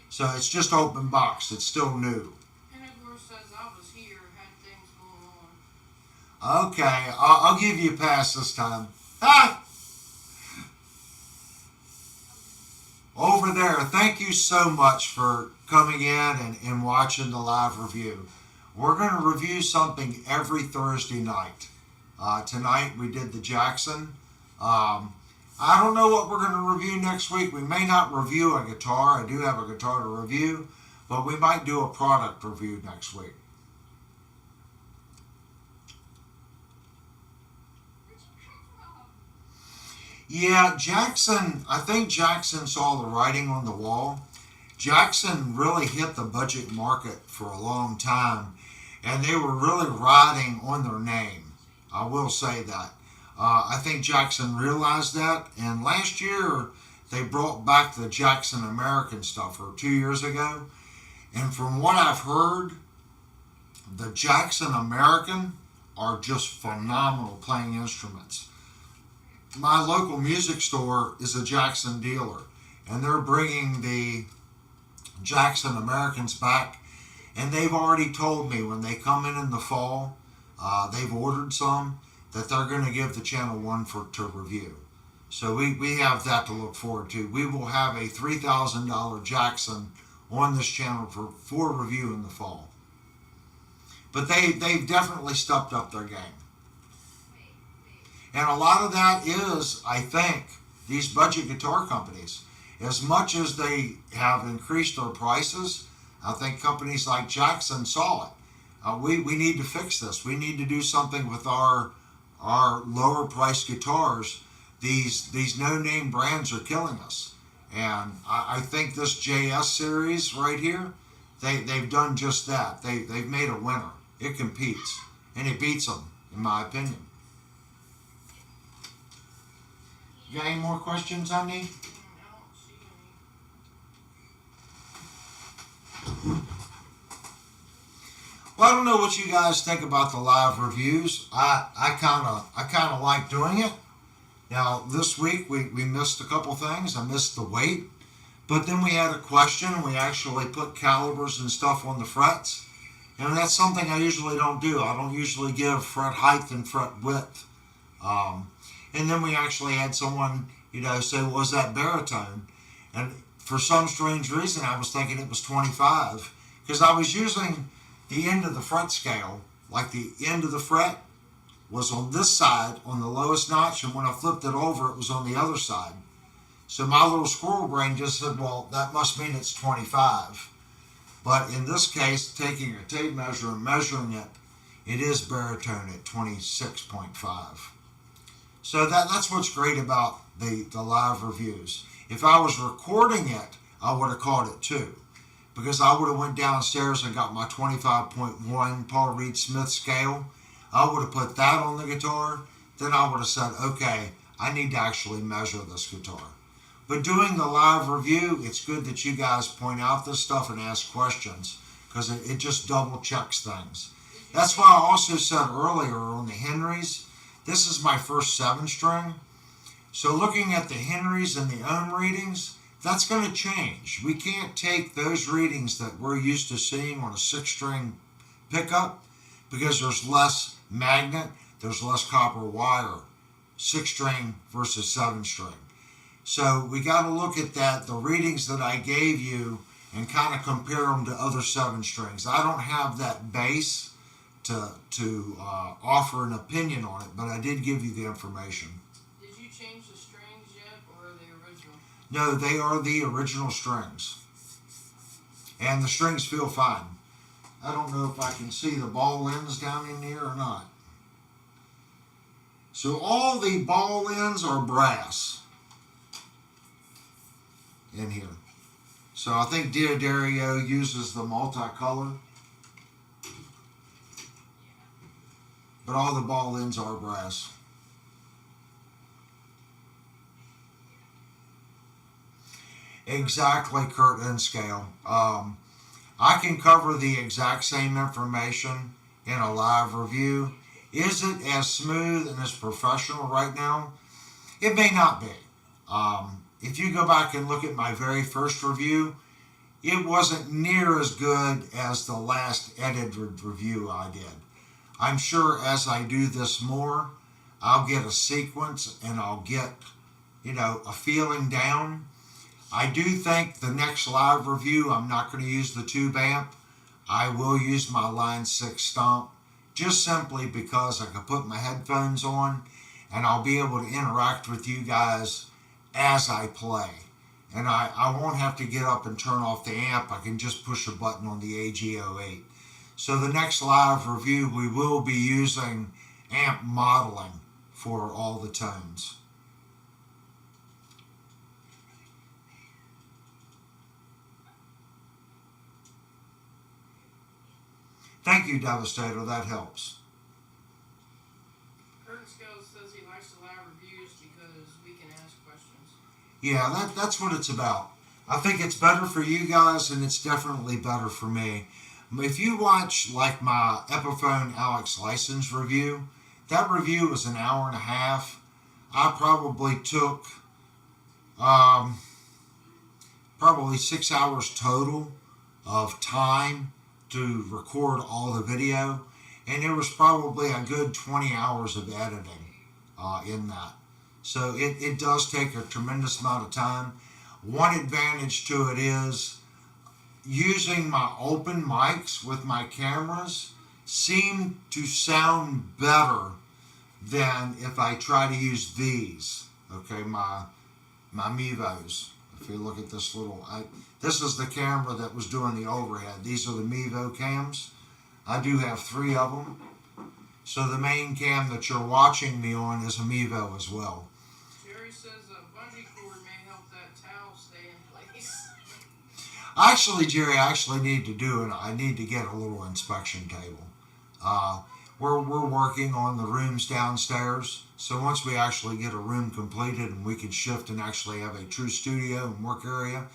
So it's just open box. It's still new. Pentagore says I was here, had things going on. Okay, I'll give you a pass this time. Ah! Over there, thank you so much for coming in and watching the live review. We're going to review something every Thursday night. Tonight we did the Jackson. I don't know what we're going to review next week. We may not review a guitar. I do have a guitar to review, but we might do a product review next week. Yeah, Jackson, I think Jackson saw the writing on the wall. Jackson really hit the budget market for a long time, and they were really riding on their name. I will say that. I think Jackson realized that, and last year they brought back the Jackson American stuff, or 2 years ago, and from what I've heard, the Jackson American are just phenomenal playing instruments. My local music store is a Jackson dealer, and they're bringing the Jackson Americans back, and they've already told me when they come in the fall, they've ordered some, that they're going to give the channel one to review. So we have that to look forward to. We will have a $3,000 Jackson on this channel for review in the fall. But they've definitely stepped up their game. And a lot of that is, I think, these budget guitar companies. As much as they have increased their prices, I think companies like Jackson saw it. We need to fix this. We need to do something with our lower priced guitars. These no-name brands are killing us. And I think this JS series right here, they've done just that. They've made a winner. It competes, and it beats them, in my opinion. You got any more questions on me? Well, I don't know what you guys think about the live reviews. I kind of like doing it. Now, this week we missed a couple things. I missed the weight, but then we had a question. We actually put calibers and stuff on the frets, and that's something I usually don't do. I don't usually give fret height and fret width. And then we actually had someone, say, was that baritone? And for some strange reason, I was thinking it was 25, because I was using the end of the fret scale, like the end of the fret was on this side on the lowest notch, and when I flipped it over, it was on the other side. So my little squirrel brain just said, well, that must mean it's 25. But in this case, taking a tape measure and measuring it, it is baritone at 26.5. So that's what's great about the live reviews. If I was recording it, I would have caught it too, because I would have went downstairs and got my 25.1 Paul Reed Smith scale. I would have put that on the guitar. Then I would have said, okay, I need to actually measure this guitar. But doing the live review, it's good that you guys point out this stuff and ask questions, because it just double checks things. That's why I also said earlier on the Henrys, this is my first 7-string. So looking at the Henrys and the ohm readings, that's going to change. We can't take those readings that we're used to seeing on a 6-string pickup, because there's less magnet, there's less copper wire, 6-string versus 7-string. So we got to look at that, the readings that I gave you, and kind of compare them to other 7-strings. I don't have that base to offer an opinion on it, but I did give you the information. Did you change the strings yet, or are they original? No, they are the original strings. And the strings feel fine. I don't know if I can see the ball ends down in here or not. So all the ball ends are brass in here. So I think Diodario uses the multicolor, but all the ball ends are brass. Exactly, Kurt and scale. I can cover the exact same information in a live review. Is it as smooth and as professional right now? It may not be. If you go back and look at my very first review, it wasn't near as good as the last edited review I did. I'm sure as I do this more, I'll get a sequence and I'll get, a feeling down. I do think the next live review, I'm not going to use the tube amp. I will use my Line 6 stomp, just simply because I can put my headphones on and I'll be able to interact with you guys as I play. And I won't have to get up and turn off the amp. I can just push a button on the AG08. So the next live review, we will be using amp modeling for all the tones. Thank you, Devastator. That helps. Curtin Scales says he likes the live reviews because we can ask questions. Yeah, that's what it's about. I think it's better for you guys, and it's definitely better for me. If you watch like my Epiphone Alex license review, that review was an hour and a half. I probably took probably 6 hours total of time to record all the video, and there was probably a good 20 hours of editing in that. So it does take a tremendous amount of time. One advantage to it is using my open mics with my cameras seem to sound better than if I try to use these. Okay, my Mevos. If you look at this little, this is the camera that was doing the overhead. These are the Mevo cams. I do have 3 of them. So the main cam that you're watching me on is a Mevo as well. Jerry says a bungee cord may help that towel stay in place. Actually, Jerry, I actually need to do it. I need to get a little inspection table. We're working on the rooms downstairs. So once we actually get a room completed and we can shift and actually have a true studio and work area.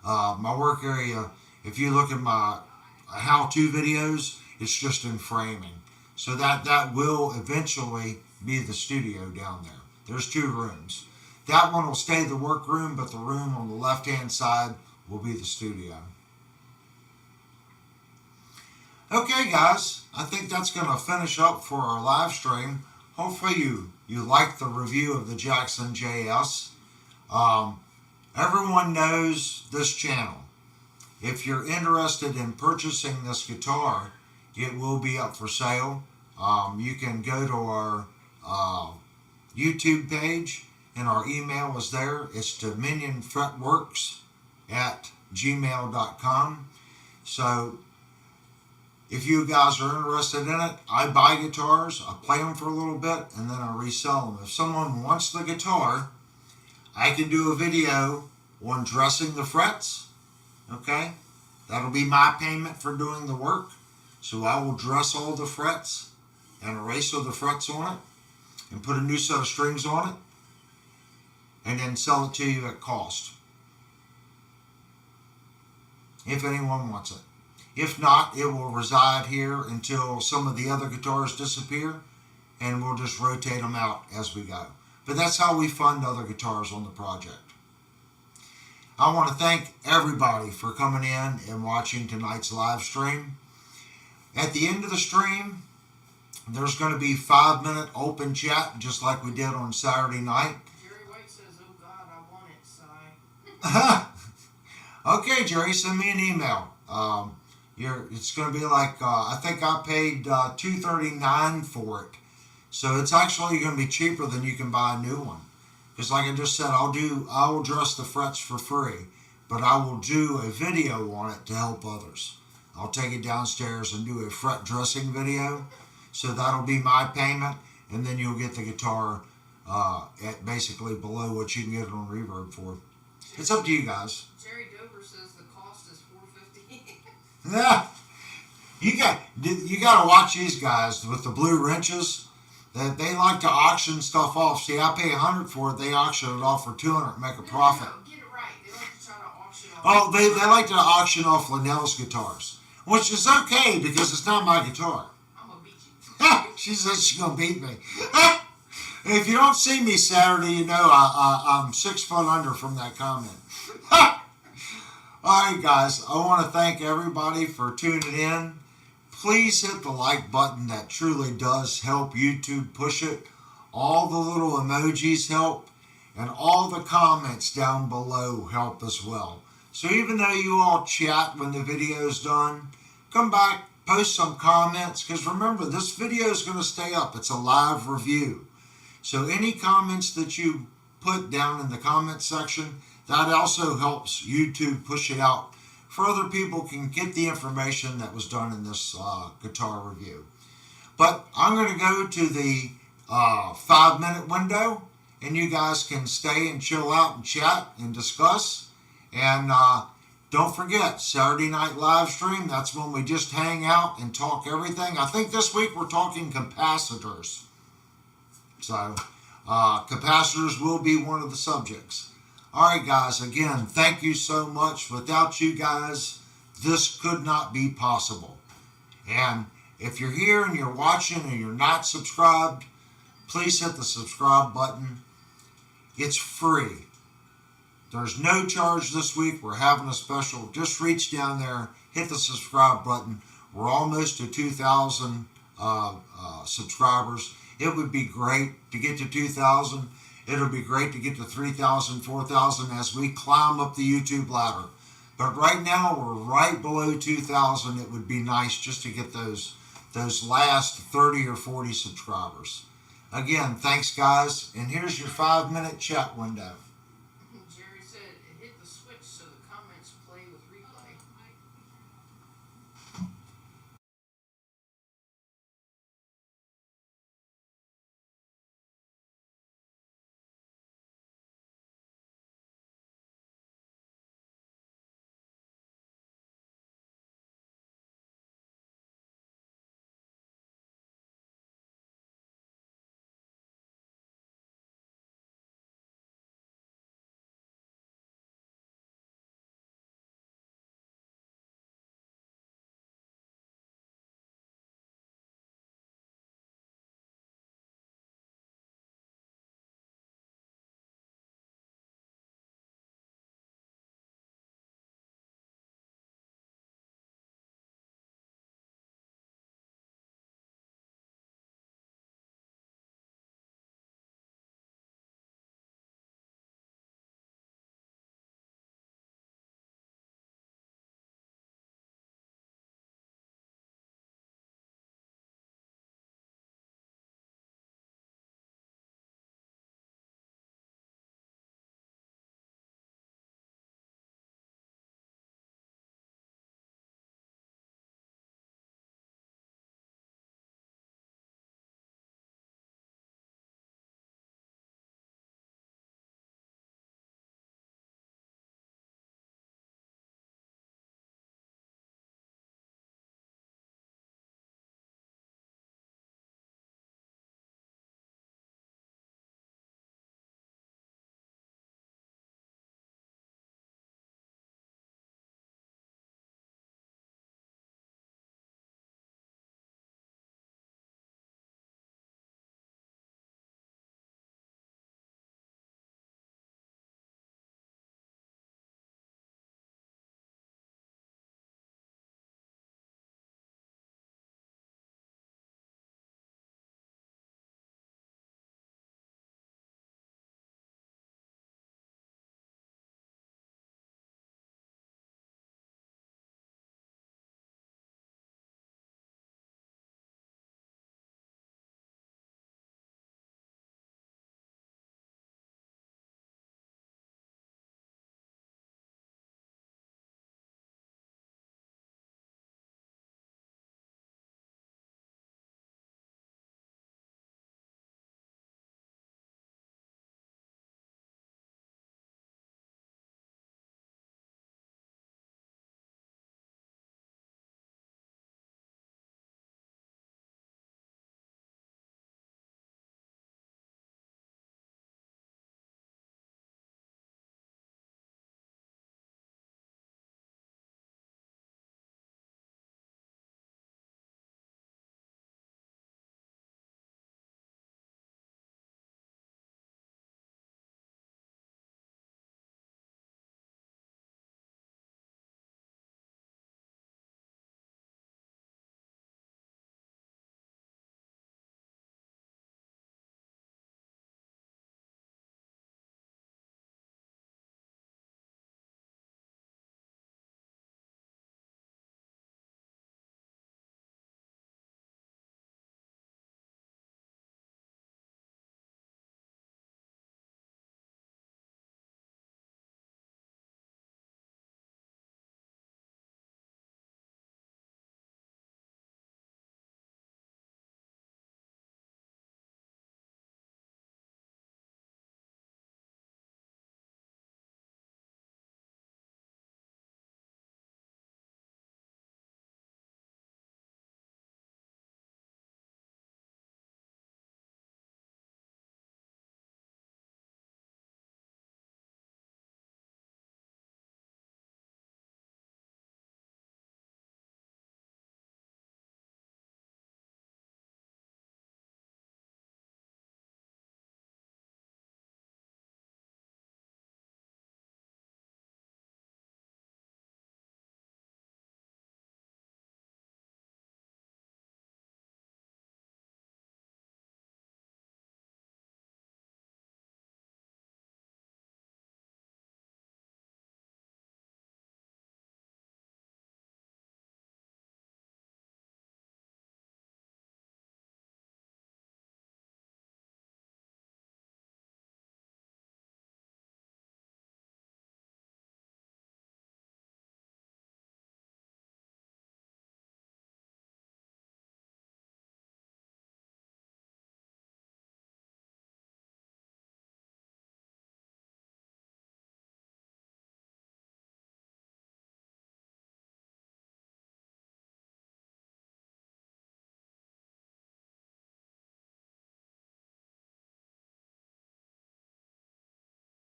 My work area, if you look at my how-to videos, it's just in framing. So that will eventually be the studio down there. There's 2 rooms. That one will stay the work room, but the room on the left-hand side will be the studio. Okay, guys, I think that's going to finish up for our live stream. Hopefully you like the review of the Jackson JS. Everyone knows this channel. If you're interested in purchasing this guitar, it will be up for sale. You can go to our YouTube page, and our email is there. It's dominionfretworks@gmail.com. So if you guys are interested in it, I buy guitars, I play them for a little bit, and then I resell them. If someone wants the guitar, I can do a video on dressing the frets. Okay? That'll be my payment for doing the work. So I will dress all the frets and erase all the frets on it and put a new set of strings on it and then sell it to you at cost. If anyone wants it. If not, it will reside here until some of the other guitars disappear, and we'll just rotate them out as we go. But that's how we fund other guitars on the project. I want to thank everybody for coming in and watching tonight's live stream. At the end of the stream, there's going to be 5-minute open chat, just like we did on Saturday night. Jerry White says, "Oh God, I want it, Cy." Okay, Jerry, send me an email. It's going to be like, I think I paid $239 for it. So it's actually going to be cheaper than you can buy a new one. Because like I just said, I will dress the frets for free, but I will do a video on it to help others. I'll take it downstairs and do a fret dressing video. So that'll be my payment, and then you'll get the guitar at basically below what you can get it on Reverb for. It's up to you guys. Jerry Dover says the cost is $450. Yeah, you got to watch these guys with the blue wrenches. That they like to auction stuff off. See, I pay $100 for it. They auction it off for $200 and make a profit. No, get it right. They like to try to auction off. Oh, they like to auction off Linnell's guitars, which is okay because it's not my guitar. I'm gonna beat you. She says she's gonna beat me. If you don't see me Saturday, you know I'm 6 foot under from that comment. All right, guys. I want to thank everybody for tuning in. Please hit the like button. That truly does help YouTube push it. All the little emojis help, and all the comments down below help as well. So even though you all chat when the video's done, come back, post some comments, because remember, this video is going to stay up. It's a live review. So any comments that you put down in the comment section, that also helps YouTube push it out for other people can get the information that was done in this guitar review. But I'm going to go to the 5-minute window, and you guys can stay and chill out and chat and discuss. And don't forget, Saturday night live stream, that's when we just hang out and talk everything. I think this week we're talking capacitors. So capacitors will be one of the subjects. All right, guys, again, thank you so much. Without you guys, this could not be possible. And if you're here and you're watching and you're not subscribed, please hit the subscribe button. It's free. There's no charge this week. We're having a special. Just reach down there, hit the subscribe button. We're almost to 2,000 subscribers. It would be great to get to 2,000. It would be great to get to 3,000, 4,000 as we climb up the YouTube ladder. But right now we're right below 2,000. It would be nice just to get those last 30 or 40 subscribers. Again, thanks guys. And here's your 5-minute chat window.